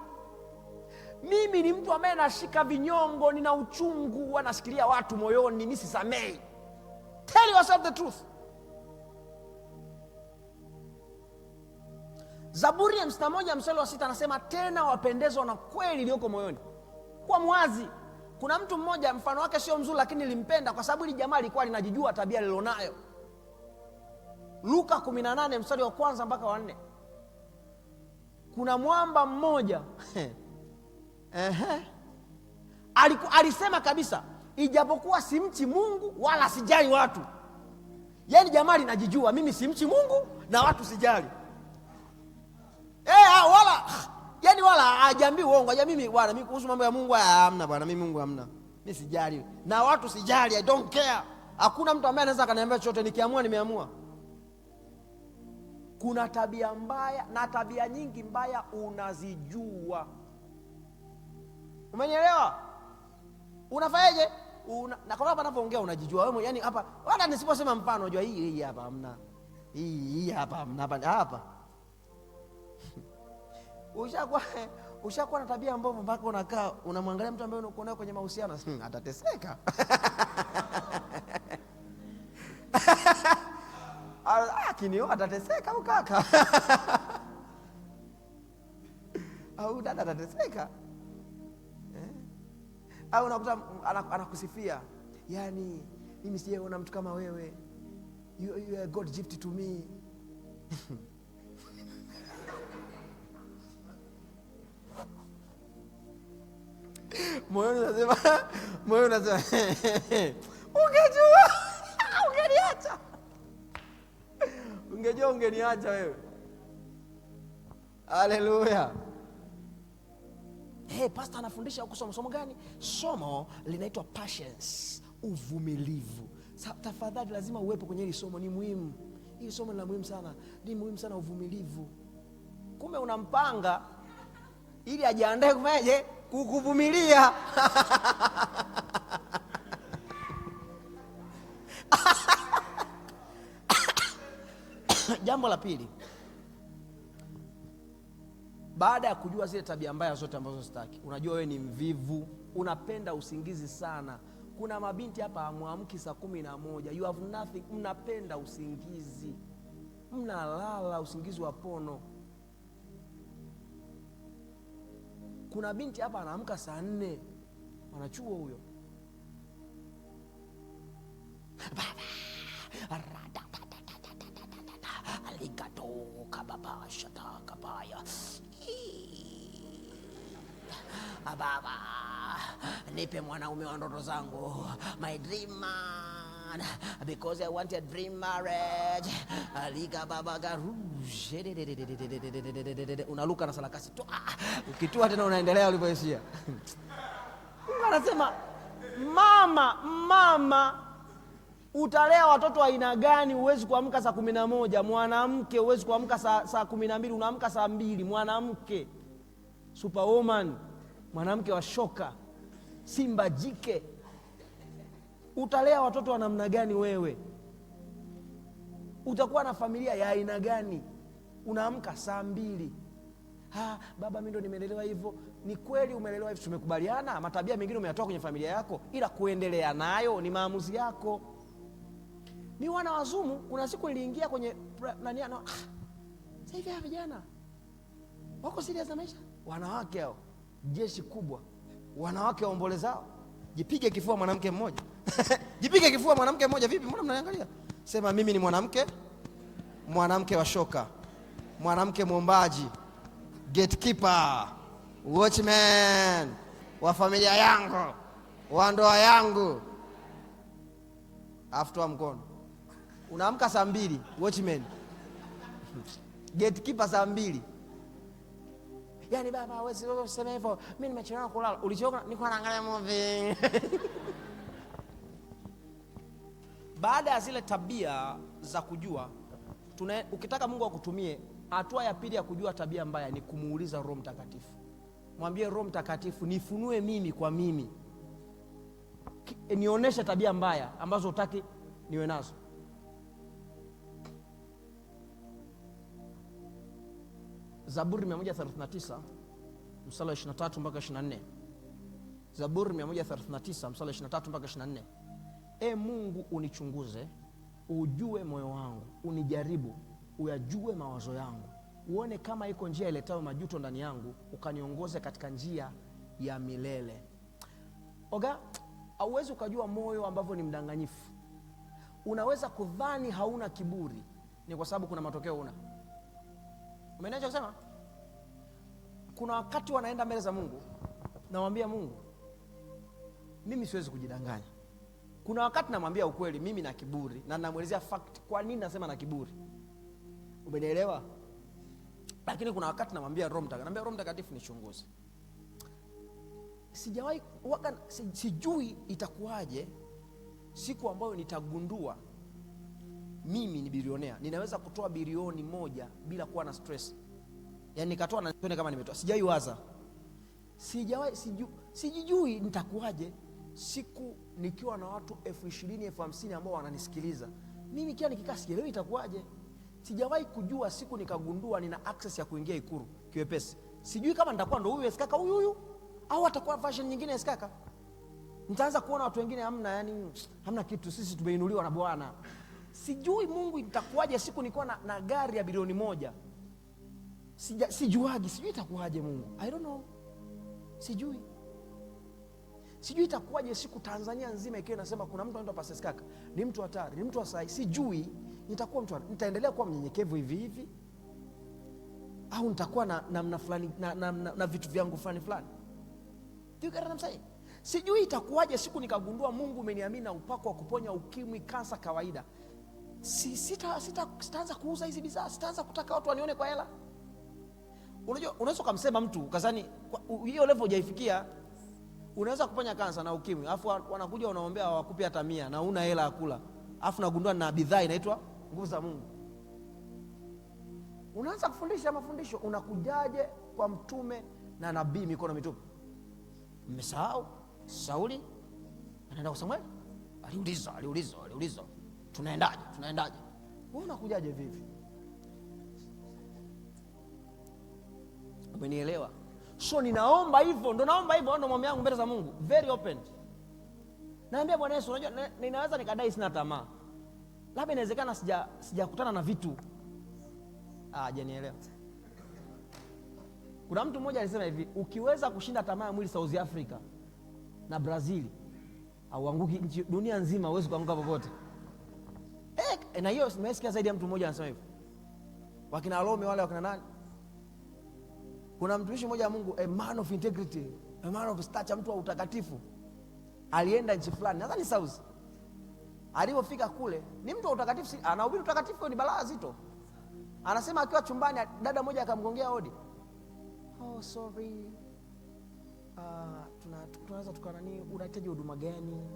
mimi ni mtu ambaye nashika vinyongo, nina uchungu, wanashikilia watu moyoni, nisisamei. Tell yourself the truth. Zaburi ya 51 mstari wa 6 anasema, tena wapendezwa na kweli iliyoko moyoni. Kwa mwazi. Kuna mtu mmoja mfano wake sio mzuri, lakini nilimpenda kwa sababu ile jamaa alikuwa linajijua tabia lilonayo. Luka 18 mstari wa 1 mpaka wa 4. Kuna mwamba mmoja alisema kabisa, ijapokuwa simchi Mungu wala sijali watu. Yaani jamaa linajijua, mimi simchi Mungu na watu sijali. Wala hajambii uongo. Mimi bwana, mimi kuhusu mambo ya Mungu hamna bwana, mimi Mungu hamna. Mimi sijali na watu sijali, I don't care. Hakuna mtu ambaye anaweza kaniambia chochote, nikiamua nimeamua. Kuna tabia mbaya na tabia nyingi mbaya unazijua. Umenielewa? Unafanyaje? Na kwa sababu anapoongea unajijua wewe, yani hapa hata nisiposema mfano unajua hii hapa hamna. Hii hapa hamna hapa. Ushakuwa na tabia mbovu mpaka unakaa unamwangalia mtu ambaye uko naye kwenye mahusiano, atateseka. Kinio atateseka au kaka? Au dada atateseka? Au unakuta anakusifia, yani mimi sijaona mtu kama wewe, you are God gift to me. Moyo unasema ungeniacha wewe. Haleluya. Pastor anafundisha huko somo gani? Somo linaitwa patience, uvumilivu. Tafadhali lazima uwepo kwenye hili somo, ni muhimu. Hili somo ni muhimu sana, ni muhimu sana, uvumilivu. Kumbe unampanga ili ajiandae kufanyaje? Kukuvumilia. Jambo la pili, baada ya kujua zile tabia mbaya zote ambazo sitaki, unajua wewe ni mvivu, unapenda usingizi sana. Kuna mabinti hapa hamwamki saa 11, you have nothing, mnapenda usingizi, mnalala usingizi wa pono. Kuna binti hapa anaamka saa 4, anachuo huyo. Aligato kababa shata kabaya. Baba, nipe mwanaume wa ndoto zangu, my dream man, because I want a dream marriage. Aliga baba garush. Unaluka na sarakasi tu, ukitua tena unaendelea ulipoishia. Anasema mama, utalea watoto aina gani? Uwezi kuamka saa 11, mwanamke. Uwezi kuamka saa 12, unaamka saa 2, mwanamke. Superwoman, mwanamke wa shoka, simba jike. Utalea watoto wa namna gani wewe? Utakuwa na familia ya aina gani? Unaamka saa 2. Baba mimi ndo nimelelewa hivyo. Ni kweli umelelewa hivyo, tumekubaliana. Matabia mengine umeyatoa kwenye familia yako, ila kuendelea nayo ni maamuzi yako. Ni wana wazumu. Kuna siku niliingia kwenye sasa hivi hawa vijana wako serious na maisha. Wanawake hao, jeshi kubwa, wanawake waombolezao. Jipige kifua mwanamke mmoja. Jipige kifua mwanamke mmoja. Vipi, mbona mnaangalia? Sema mimi ni mwanamke wa shoka, mwanamke mwombaji, gatekeeper, watchman wa familia yangu, wa ndoa yangu. After mkono unaamka saa 2, watchman, gatekeeper saa 2. Yani baba wewe useme hivyo, mimi nimechelewa kulala. Ulichoka? Nilikuwa naangalia movie. Baada ya zile tabia za kujua, ukitaka Mungu akutumie, hatua ya pili ya kujua tabia mbaya ni kumuuliza Roho Mtakatifu. mwambie Roho Mtakatifu, nifunue mimi kwa mimi, nionyeshe tabia mbaya ambazo hutaki niwe nazo. Zaburi 139 mstari wa 23 mpaka 24. Zaburi 139 mstari wa 23 mpaka 24. E Mungu, unichunguze, ujue moyo wangu, unijaribu, uyajue mawazo yangu, uone kama iko njia iletayo majuto ndani yangu, ukaniongoze katika njia ya milele. Oga, hauwezi ukajua moyo ambavyo ni mdanganyifu. Unaweza kudhani hauna kiburi, ni kwa sababu kuna matokeo una. Umeelewa kusema? Kuna wakati wanaenda mbele za Mungu, namwambia Mungu, mimi siwezi kujidanganya. Kuna wakati namwambia ukweli, mimi na kiburi, na namuelezea fact kwa nini nasema na kiburi. Umeelewa? Lakini kuna wakati namwambia Roho Mtakatifu, naambia Roho Mtakatifu nichunguze. Sijawahi sijui itakuwaje siku ambayo nitagundua mimi ni bilionea. Ninaweza kutoa bilioni 1 bila kuwa na stress. Yaani nikatoa na nione kama nimetoa. Sijawahi waza. Sijui nitakuwaje siku nikiwa na watu 20,000, 50,000 ambao wananisikiliza. Mimi kia nikikaa sielewi itakuwaje. Sijawahi kujua siku nikagundua nina access ya kuingia Ikulu kiwepesi. Sijui kama nitakuwa ndo huyu Eskaka huyu au atakuwa version nyingine Eskaka. Nitaanza kuona watu wengine hamna, yani hamna kitu, sisi tumeinuliwa na Bwana. Sijui Mungu itakuwaje siku nilikuwa na gari ya bilioni 1. Sijuagi, sijui itakuwaje Mungu. I don't know. Sijui itakuwaje siku Tanzania nzima ikiwa inasema kuna mtu anaitwa Pastor Eskaka, ni mtu hatari, ni mtu asai. Sijui nitakuwa mtu, nitaendelea kuwa mnyenyekevu hivi hivi au nitakuwa na fulani na vitu vyangu fulani. Do you get what I'm saying? Sijui itakuwaje siku nikagundua Mungu umeniamini na upako wa kuponya ukimwi, kansa kawaida. Sitaanza kuuza hizi bidhaa, sitaanza kutaka watu wanione kwa hela. Unajua, unaweza kumsema mtu ukazani hiyo level hujaifikia, unaweza kuponya kansa na ukimwi, afu wanakuja wanaombea hawakupi hata 100 na una hela ya kula. Afu nagundua na bidhaa inaitwa nguvu za Mungu. Unaanza kufundisha mafundisho, unakujaje kwa mtume na nabii mikono mitupu? Mmesahau Sauli anaenda kwa Samuel, aliuliza tunaendaje? Wewe unakujaje vipi? Umenielewa? So ninaomba hivyo, ndo mambo yangu mbele za Mungu, very open. Naambia Bwana Yesu, unajua ninaweza nikadai sina tamaa. Labda inawezekana sijakutana na vitu. Hajanielewa. Kuna mtu mmoja alisema hivi, ukiweza kushinda tamaa ya mwili South Africa na Brazil, au anguki dunia nzima, huwezi kuanguka popote. Na hiyo nimesikia zaidi ya mtu mmoja anasema hivyo. Wakina Rome wale wakina nani? Kuna mtumishi mmoja wa Mungu, a man of integrity, a man of stature, mtu wa utakatifu. Alienda nchi fulani, nadhani South. Alipofika kule, ni mtu wa utakatifu, anahubiri utakatifu, ni balaa zito. Anasema akiwa chumbani, dada moja akamgongea hodi. Oh, sorry. Tunaweza tukanani, unahitaji huduma gani?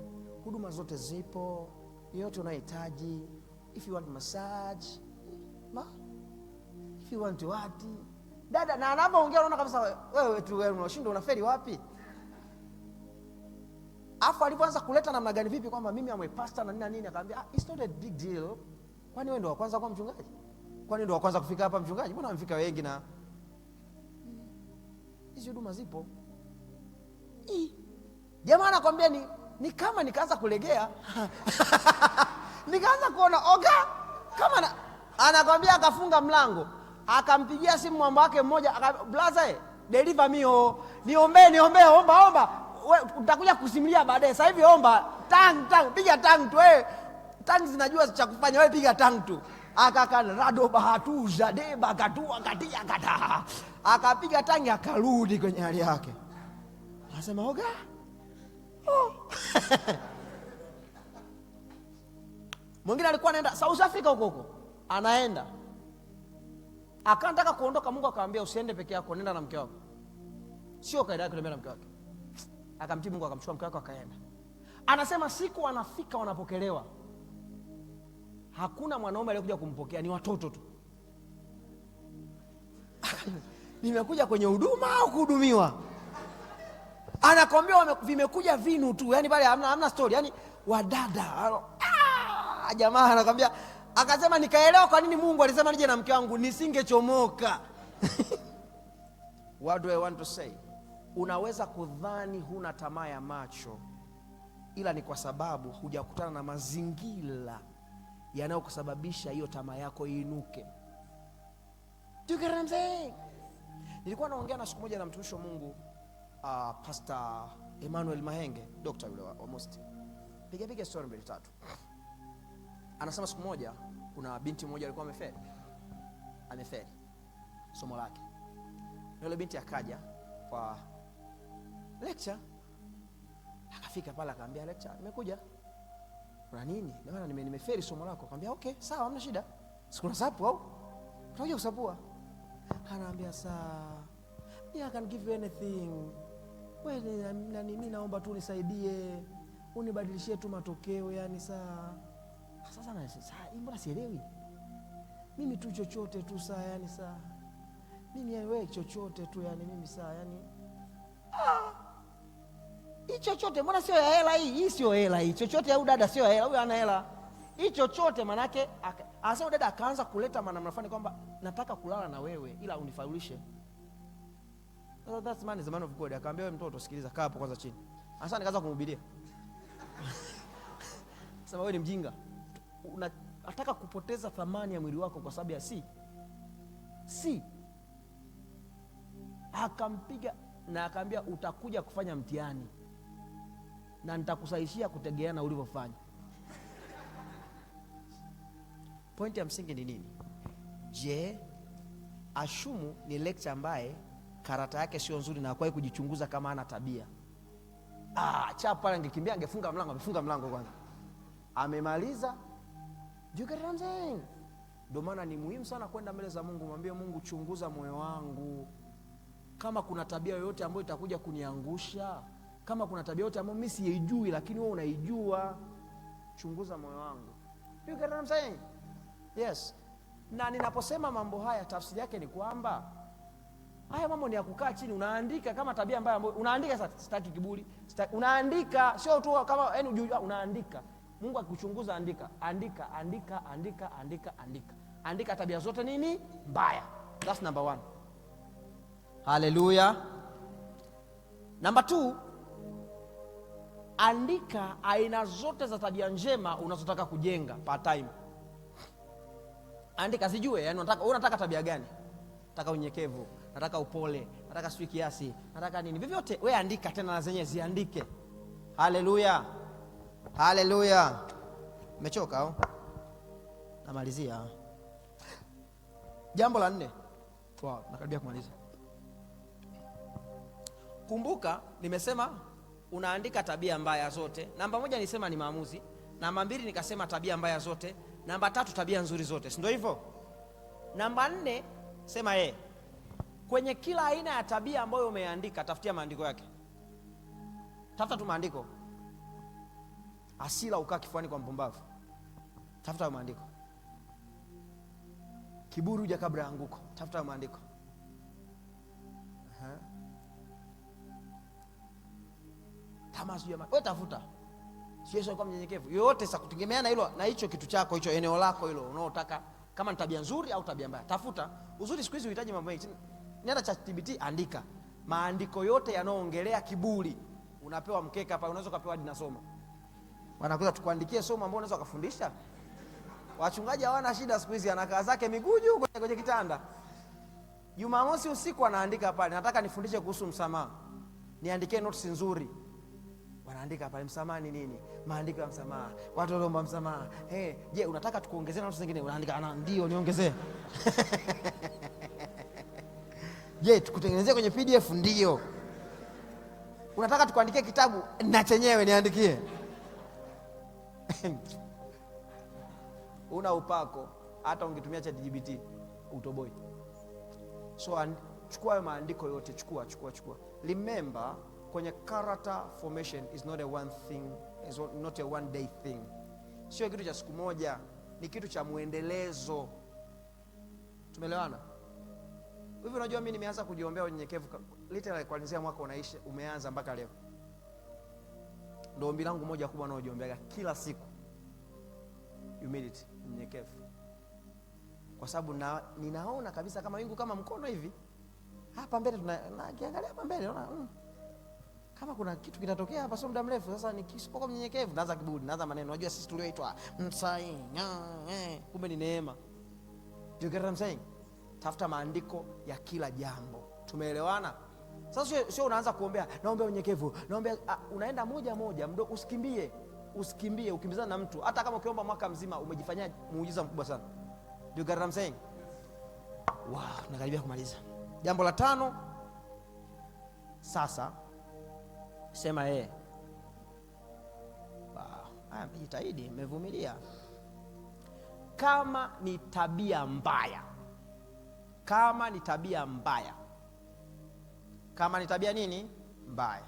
Huduma zote zipo. Yote unahitaji. If you want massage, if you want what? Dada na anapoongea unaona kabisa wewe unashinda, unaferi wapi? Afu alipoanza kuleta namna gani vipi kwamba mimi amwe pastor na nini akamwambia, it's not a big deal. Kwani wewe ndo wa kwanza kuwa mchungaji? Kwani ndo wa kwanza kufika hapa mchungaji? Mbona wamefika wengi na hizo huduma zipo? Jamaa anakuambia ni kama nikaanza kulegea. Nikaanza kuona kama anakwambia, akafunga mlango, akampigia simu mwamba wake mmoja, blaza deliver me, niombe omba. Wewe utakuja kusimulia baadaye. Sasa hivi omba tang piga tang tu wewe. Tang zinajua cha kufanya, wewe piga tang tu. Akakana rado bahatu zadeba katua katia kata. Akapiga tangi akarudi kwenye hali yake. Anasema Mwingine alikuwa anaenda South Africa huko. Anaenda. Akataka kuondoka, Mungu akamwambia usiende peke yako, nenda na mke wako. Sio kaida yake kutembea na mke wake. Akamtii Mungu, akamchukua mke wake akaenda. Anasema siku wanafika wanapokelewa, hakuna mwanaume aliyekuja kumpokea, ni watoto tu. Nimekuja kwenye huduma au kuhudumiwa? anakwambia vimekuja vinu tu, yani pale hamna story, yani wadada. Jamaa anakwambia, akasema nikaelewa kwa nini Mungu alisema nije na mke wangu, nisingechomoka. What do I want to say? Unaweza kudhani huna tamaa ya macho, ila ni kwa sababu hujakutana na mazingira yanayokusababisha hiyo tamaa yako iinuke. Do you get what I'm saying? Nilikuwa naongea na siku moja na mtumishi wa Mungu, Pastor Emmanuel Mahenge, doctor yule wa Most. Piga story mbili tatu. Anasema siku moja kuna binti mmoja alikuwa amefeli somo lake. Na yule binti akaja kwa lecture. Akafika pale akamwambia, lecture, nimekuja. Kuna nini? Maana nimefeli somo lako. Akamwambia, okay, sawa, hamna shida. Sikuna sapu au? Utakuja kusapua. Anaambia, sawa, I can give you anything. Wewe mimi naomba tu nisaidie, unibadilishie tu matokeo, yani saa. Sasa mbona sielewi? Mimi tu chochote tu saa, yani saa. Mimi wewe chochote tu, yani mimi saa, yani hii chochote mbona sio ya hela hii? Hii sio hela hii. Chochote au dada sio ya hela, huyu ana hela. Hii chochote manake asema dada akaanza kuleta maneno fulani kwamba nataka kulala na wewe ila unifaulishe. So that's man is a man of God. Akamwambia, wewe mtoto sikiliza, kaa hapo kwanza chini. Sasa nikaanza kumhubiria. Sema wewe ni mjinga. Unataka kupoteza thamani ya mwili wako kwa sababu ya si. Akampiga na akamwambia, utakuja kufanya mtihani na nitakusaishia kutegeana ulivyofanya. Point ya msingi ni nini? Je, Ashumu ni lecture ambaye karata yake sio nzuri na hakuwahi kujichunguza kama ana tabia. Chapa angekimbia angefunga mlango, amefunga mlango kwanza. Amemaliza. Do you get what I'm saying? Ndio maana ni muhimu sana kwenda mbele za Mungu, mwambie Mungu, chunguza moyo wangu. Kama kuna tabia yoyote ambayo itakuja kuniangusha, kama kuna tabia yoyote ambayo mimi siijui lakini wewe unaijua, chunguza moyo wangu. Do you get what I'm saying? Yes. Na ninaposema mambo haya tafsiri yake ni kwamba haya mambo ni ya kukaa chini unaandika kama tabia mbaya ambayo unaandika. Sasa sitaki kiburi, unaandika sio tu kama yani unajua, unaandika. Mungu akikuchunguza, andika tabia zote nini mbaya. That's number 1. Hallelujah. Number 2, andika aina zote za tabia njema unazotaka kujenga part time. Andika zijue, yani unataka tabia gani? Nataka unyenyekevu, nataka upole, nataka sui kiasi, nataka nini? Vyovyote wewe andika, tena na zenyewe ziandike. Haleluya. Haleluya. Umechoka au? Namalizia. Jambo la 4. Wow, nakaribia kumaliza. Kumbuka nimesema unaandika tabia mbaya zote. Namba 1 nilisema ni maamuzi. Namba 2 nikasema tabia mbaya zote. Namba 3 tabia nzuri zote. Si ndio hivyo? Namba 4 sema kwenye kila aina ya tabia ambayo umeandika tafutia maandiko yake. Tafuta tu maandiko. Asila ukaa kifuani kwa mpumbavu. Tafuta maandiko. Kiburi huja kabla ya anguko. Tafuta maandiko. Tamaa sio wewe tafuta. Sio kwa mnyenyekevu. Yote sasa kutegemea na hilo na hicho kitu chako, hicho eneo lako hilo unaotaka, kama ni tabia nzuri au tabia mbaya. Tafuta. Uzuri siku hizi unahitaji mambo mengi. Nenda ChatGPT, andika maandiko yote yanayoongelea kiburi. Unapewa mkeka hapa, unaweza kupewa hadi na somo. Wanakuza tukuandikie somo ambalo unaweza kufundisha. Wachungaji hawana shida siku hizi, anakaa zake miguu juu kwenye kitanda. Jumamosi usiku anaandika pale, nataka nifundishe kuhusu msamaha. Niandikie notes nzuri. Wanaandika pale msamaha ni nini? Maandiko ya msamaha. Watu wanaomba msamaha. Je, unataka tukuongezee notes zingine? Unaandika ndio niongezee. Je, tukutengenezee kwenye PDF? Ndio. Unataka tukuandikie kitabu na chenyewe niandikie? Una upako hata ungetumia ChatGPT utoboi. So chukua maandiko yote, chukua. Remember, kwenye character formation is not a one thing, is not a one day thing. Sio kitu cha siku moja, ni kitu cha muendelezo. Tumeelewana? Hivi unajua mimi nimeanza kujiombea unyenyekevu literally kuanzia mwaka umeanza mpaka leo. Ndio ombi langu moja kubwa naojiombea kila siku, humility, mnyenyekevu. Kwa sababu ninaona kabisa kama wingu kama mkono hivi hapa mbele, tunaangalia hapa mbele naona kama kuna kitu kitatokea hapa sio muda mrefu. Sasa nikisipokuwa mnyenyekevu, naanza kiburi, naanza maneno. Unajua sisi tulioitwa msai, kumbe ni neema. Do you get what I'm saying? Tafuta maandiko ya kila jambo. Tumeelewana? Sasa sio unaanza kuombea, naomba unyenyekevu, naomba unaenda moja moja, usikimbie ukimbizana na mtu. Hata kama ukiomba mwaka mzima umejifanyia muujiza mkubwa sana. Do you get what I'm saying? Wow, nakaribia kumaliza. Jambo la 5. Sasa sema wow, mjitahidi, mmevumilia. Kama ni tabia mbaya, kama ni tabia nini mbaya,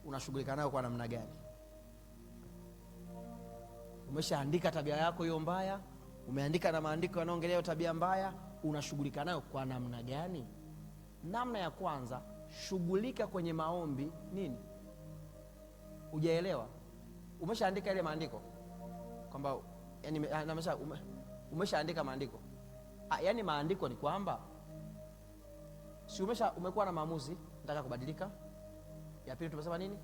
unashughulika nayo kwa namna gani? Umeshaandika tabia yako hiyo mbaya, umeandika na maandiko yanaongelea tabia mbaya, unashughulika nayo kwa namna gani? Namna ya kwanza, shughulika kwenye maombi. Nini? Hujaelewa? Umeshaandika ile maandiko kwamba yani umeshaandika maandiko. Yaani maandiko ni kwamba si umekuwa na maamuzi, nataka kubadilika. Ya pili tumesema nini?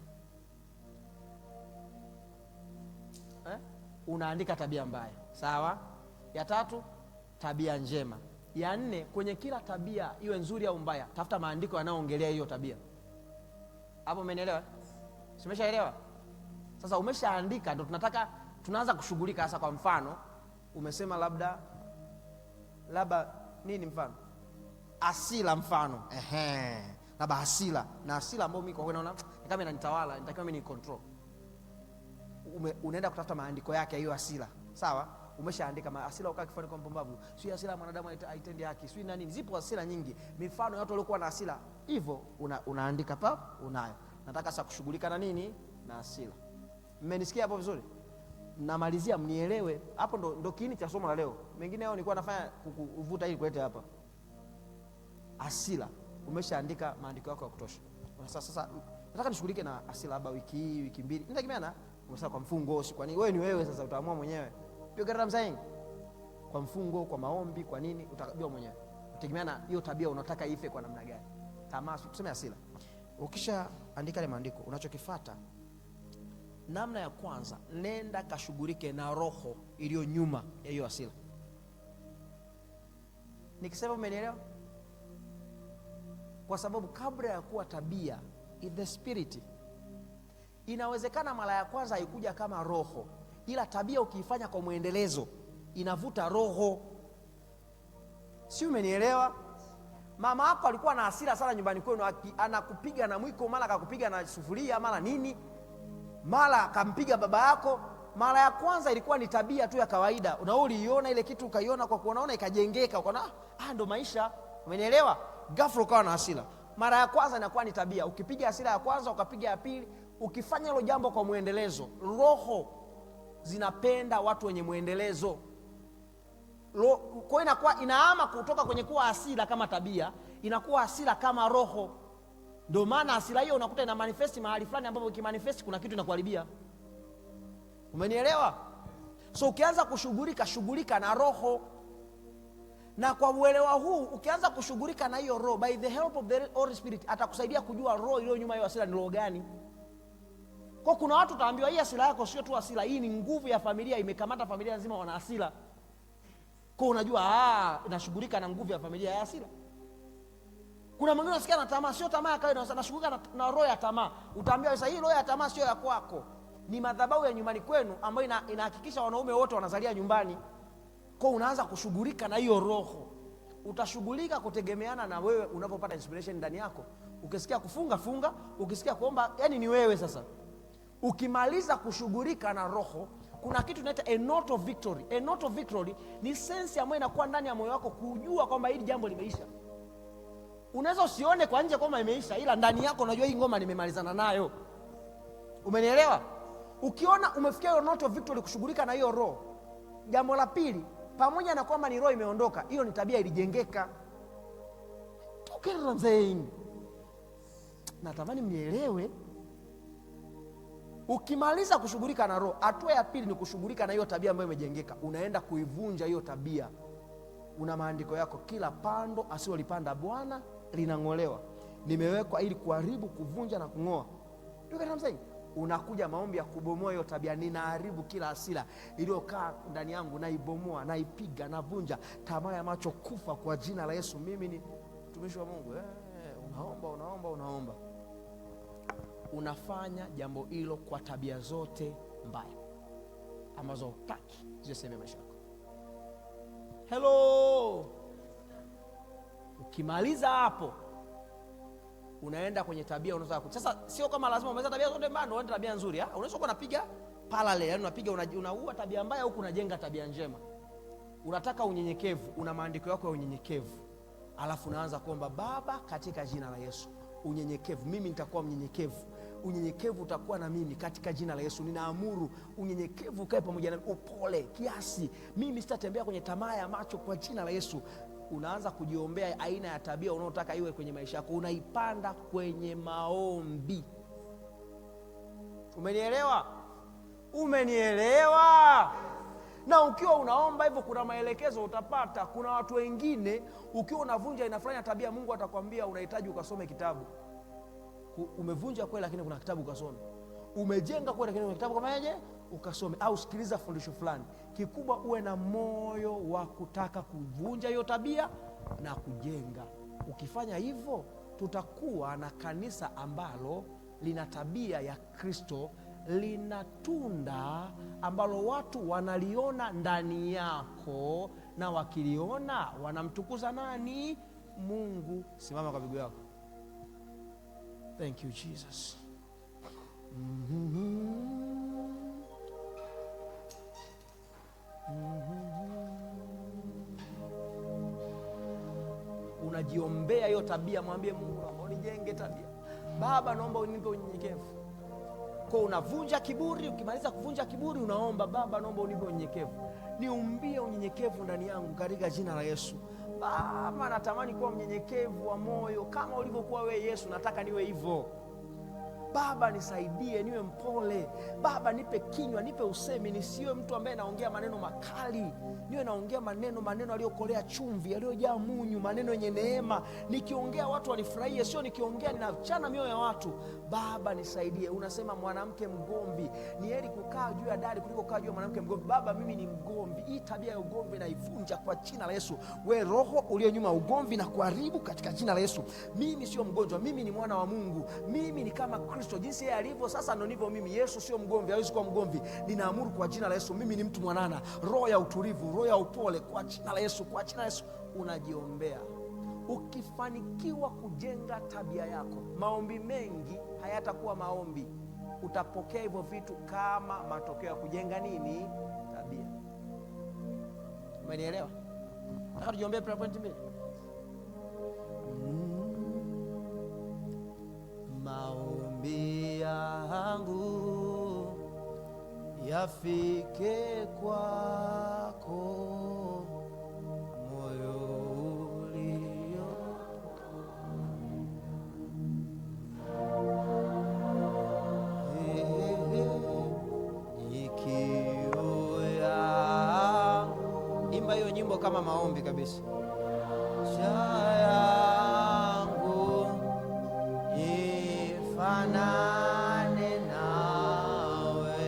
Unaandika tabia mbaya. Sawa? Ya 3, tabia njema. Ya 4, kwenye kila tabia iwe nzuri au mbaya, tafuta maandiko yanayoongelea hiyo tabia. Hapo umenielewa? Umeshaelewa? Sasa umeshaandika, ndio tunaanza kushughulika sasa. Kwa mfano, umesema labda nini mfano? Asila mfano. Labda hasila. Na hasila ambayo mimi kwa kweli naona kama inanitawala, nitakiwa mimi ni control. Unaenda kutafuta maandiko yake hiyo hasila. Sawa? Umeshaandika hasila ukaa kifani kwa mpumbavu. Sio hasila mwanadamu haitendi haki. Sio nini? Zipo hasila nyingi. Mifano ya watu waliokuwa na hasila. Hivyo unaandika unayo. Nataka sasa kushughulika na nini? Na hasila. Mmenisikia hapo vizuri? Namalizia mnielewe. Hapo ndo kiini cha somo la leo. Mengine yao nilikuwa nafanya kuvuta ili kuleta hapa. Hasila. Umeshaandika maandiko yako ya kutosha. Sasa nataka nishughulike na hasila labda wiki hii, wiki 2. Nitategemeana umesema kwa mfungo, si kwa nini? Wewe ni wewe sasa utaamua mwenyewe. Ndio get what I'm saying? Kwa mfungo, kwa maombi, kwa nini utajua mwenyewe. Utegemeana hiyo tabia unataka ife kwa namna gani. Tamaa, tuseme hasila. Ukisha andika ile maandiko, unachokifuata namna ya kwanza, nenda kashughulike na roho iliyo nyuma ya hiyo hasila. Nikisema umenielewa? Kwa sababu kabla ya kuwa tabia, in the spirit. Inawezekana mara ya kwanza haikuja kama roho, ila tabia ukiifanya kwa muendelezo inavuta roho. Si umenielewa? Mama yako alikuwa na hasira sana nyumbani kwenu, anakupiga na mwiko, mara akakupiga na sufuria, mara nini, mara akampiga baba yako. Mara ya kwanza ilikuwa ni tabia tu ya kawaida, uliiona ile kitu, ukaiona kwa kuonaona, ikajengeka, ukaona ndo maisha. Umenielewa? Ghafla ukawa na hasira. Mara ya kwanza inakuwa ni tabia. Ukipiga hasira ya kwanza, ukapiga ya pili, ukifanya hilo jambo kwa muendelezo, roho zinapenda watu wenye muendelezo. Kwa inakuwa inahama kutoka kwenye kuwa hasira kama tabia, inakuwa hasira kama roho. Ndio maana hasira hiyo unakuta ina manifest mahali fulani ambapo ikimanifest kuna kitu inakuharibia. Umenielewa? So ukianza shughulika na roho. Na kwa uelewa huu, ukianza kushughulika na hiyo roho, by the help of the Holy Spirit, atakusaidia kujua roho iliyo nyuma ya hasira ni roho gani. Kwa kuna watu utaambiwa hii hasira yako sio tu hasira, hii ni nguvu ya familia, imekamata familia nzima wana hasira. Kwa unajua inashughulika na nguvu ya familia ya hasira. Kuna mwingine unasikia na tamaa, sio tamaa ya kawaida, anashughulika na roho ya tamaa. Utaambiwa sasa hii roho ya tamaa sio ya kwako. Ni madhabahu ya nyumbani kwenu ambayo inahakikisha wanaume wote wanazalia nyumbani. Kwa unaanza kushughulika na hiyo roho. Utashughulika kutegemeana na wewe unapopata inspiration ndani yako. Ukisikia kufunga, ukisikia kuomba, yani ni wewe sasa. Ukimaliza kushughulika na roho, kuna kitu inaitwa a note of victory. A note of victory ni sense ambayo inakuwa ndani ya moyo wako kujua kwamba hili jambo limeisha. Unaweza usione kwa nje kwamba imeisha, ila ndani yako unajua hii ngoma nimemalizana nayo. Umenielewa? Ukiona umefikia hiyo note of victory kushughulika na hiyo roho. Jambo la pili, pamoja na kwamba ni roho imeondoka, hiyo ni tabia ilijengeka. Tukianza saying natamani mnielewe. Ukimaliza kushughulika na roho, hatua ya pili ni kushughulika na hiyo tabia ambayo imejengeka. Unaenda kuivunja hiyo tabia. Una maandiko yako, kila pando asilolipanda Bwana linang'olewa. Nimewekwa ili kuharibu, kuvunja na kung'oa. Unakuja maombi ya kubomoa hiyo tabia. Ninaharibu kila hasira iliyokaa ndani yangu, naibomoa, naipiga, navunja. Tamaa ya macho kufa kwa jina la Yesu. Mimi ni mtumishi wa Mungu. Unaomba. Unafanya jambo hilo kwa tabia zote mbaya ambazo hutaki ziseme maisha yako. Hello. Ukimaliza hapo, unaenda kwenye tabia unazotaka. Sasa sio kama lazima umeweza tabia zote mbaya ndio uende tabia nzuri. Unaweza kuwa unapiga parallel, yani unaua tabia mbaya huku unajenga tabia njema. Unataka unyenyekevu, una maandiko yako ya unyenyekevu. Alafu unaanza kuomba, Baba katika jina la Yesu, unyenyekevu. Mimi nitakuwa mnyenyekevu. Unyenyekevu utakuwa na mimi katika jina la Yesu. Ninaamuru unyenyekevu ukae pamoja na upole, kiasi. Mimi sitatembea kwenye tamaa ya macho kwa jina la Yesu. Unaanza kujiombea aina ya tabia unaotaka iwe kwenye maisha yako. Unaipanda kwenye maombi. Umenielewa? Na ukiwa unaomba hivyo, kuna maelekezo utapata. Kuna watu wengine ukiwa unavunja inafanya tabia, Mungu atakwambia unahitaji ukasome kitabu. Umevunja kweli, lakini kuna kitabu ukasome. Umejenga kweli, lakini kuna kitabu kamaje ukasome. Au sikiliza fundisho fulani. Kikubwa uwe na moyo wa kutaka kuvunja hiyo tabia na kujenga. Ukifanya hivyo, tutakuwa na kanisa ambalo lina tabia ya Kristo, lina tunda ambalo watu wanaliona ndani yako, na wakiliona wanamtukuza nani? Mungu. Simama kwa miguu yako. Thank you Jesus. Unajiombea hiyo tabia, mwambie Mungu, naomba unijenge tabia. Baba, naomba unipe unyenyekevu. Kwa unavunja kiburi. Ukimaliza kuvunja kiburi, unaomba, Baba, naomba unipe unyenyekevu. Niumbie unyenyekevu ndani yangu katika jina la Yesu. Baba, natamani kuwa mnyenyekevu wa moyo kama ulivyokuwa wewe Yesu. Nataka niwe hivyo. Baba, nisaidie niwe mpole. Baba, nipe kinywa, nipe usemi, nisiwe mtu ambaye naongea maneno makali. Niwe naongea maneno yaliyokolea chumvi, yaliyojaa munyu, maneno yenye neema. Nikiongea watu wanifurahie, sio nikiongea ninachana mioyo ya watu. Baba, nisaidie. Unasema mwanamke mgomvi ni heri kukaa juu ya dari kuliko kukaa juu ya mwanamke mgomvi. Baba, mimi ni mgomvi. Hii tabia ya ugomvi naivunja kwa jina la Yesu. We roho ulio nyuma ugomvi na kuharibu katika jina la Yesu. Mimi sio mgonjwa, mimi ni mwana wa Mungu. Mimi ni kama Kristo, jinsi yeye alivyo sasa ndo ndivyo mimi. Yesu sio mgomvi, hawezi kuwa mgomvi. Ninaamuru kwa jina la Yesu, mimi ni mtu mwanana, roho ya utulivu, roho ya upole kwa jina la Yesu, kwa jina la Yesu. Unajiombea. Ukifanikiwa kujenga tabia yako, maombi mengi hayatakuwa maombi. Utapokea hivyo vitu kama matokeo ya kujenga nini? Tabia. Umenielewa? Nataka tujiombee prayer point mbili. Maombi yangu yafike kwako, moyo ulio ikiwa. Imba hiyo nyimbo kama maombi kabisa. Fanane nawe,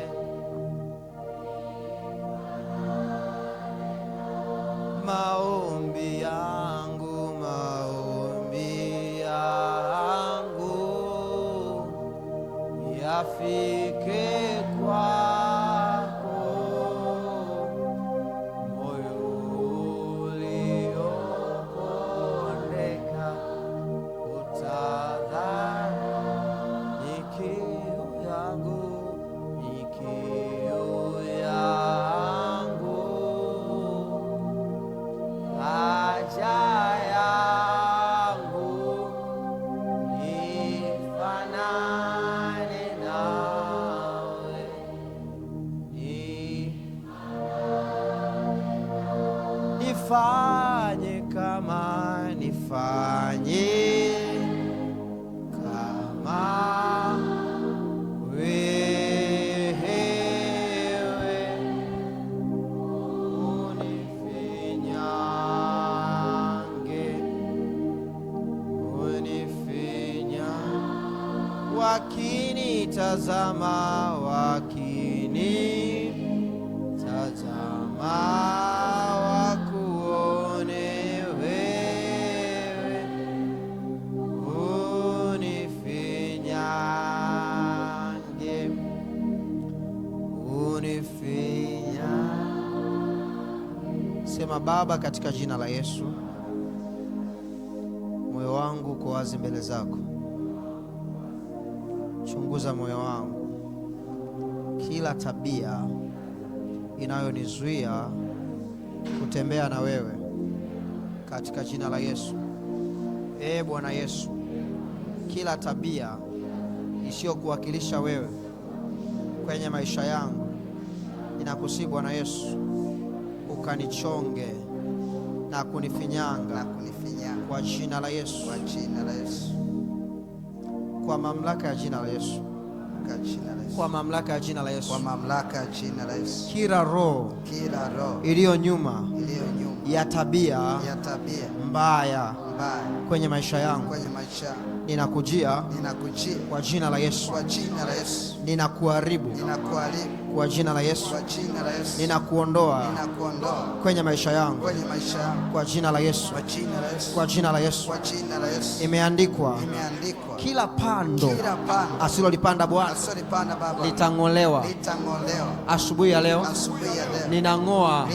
maombi yangu yafike kwako, moyo uliopondeka utadhani kiu yangu, haja yangu ifanane nawe. wakinitazama, wakuone wewe, unifinyange, Sema Baba, katika jina la Yesu, moyo wangu uko wazi mbele zako. Chunguza moyo wangu, kila tabia inayonizuia kutembea na wewe, katika jina la Yesu. Bwana Yesu, kila tabia isiyokuwakilisha wewe kwenye maisha yangu, ninakusihi Bwana Yesu, ukanichonge na kunifinyanga kwa jina la Yesu, kwa mamlaka ya jina la Yesu, kwa mamlaka ya jina la Yesu, kila roho iliyo nyuma ya tabia mbaya kwenye maisha yangu, ninakujia kwa jina la Yesu, ninakuharibu kwa jina la Yesu, ninakuondoa kwenye maisha yangu kwa jina la Yesu, kwa jina la Yesu. Imeandikwa, kila pando asilolipanda Bwana litang'olewa. Asubuhi ya leo ninang'oa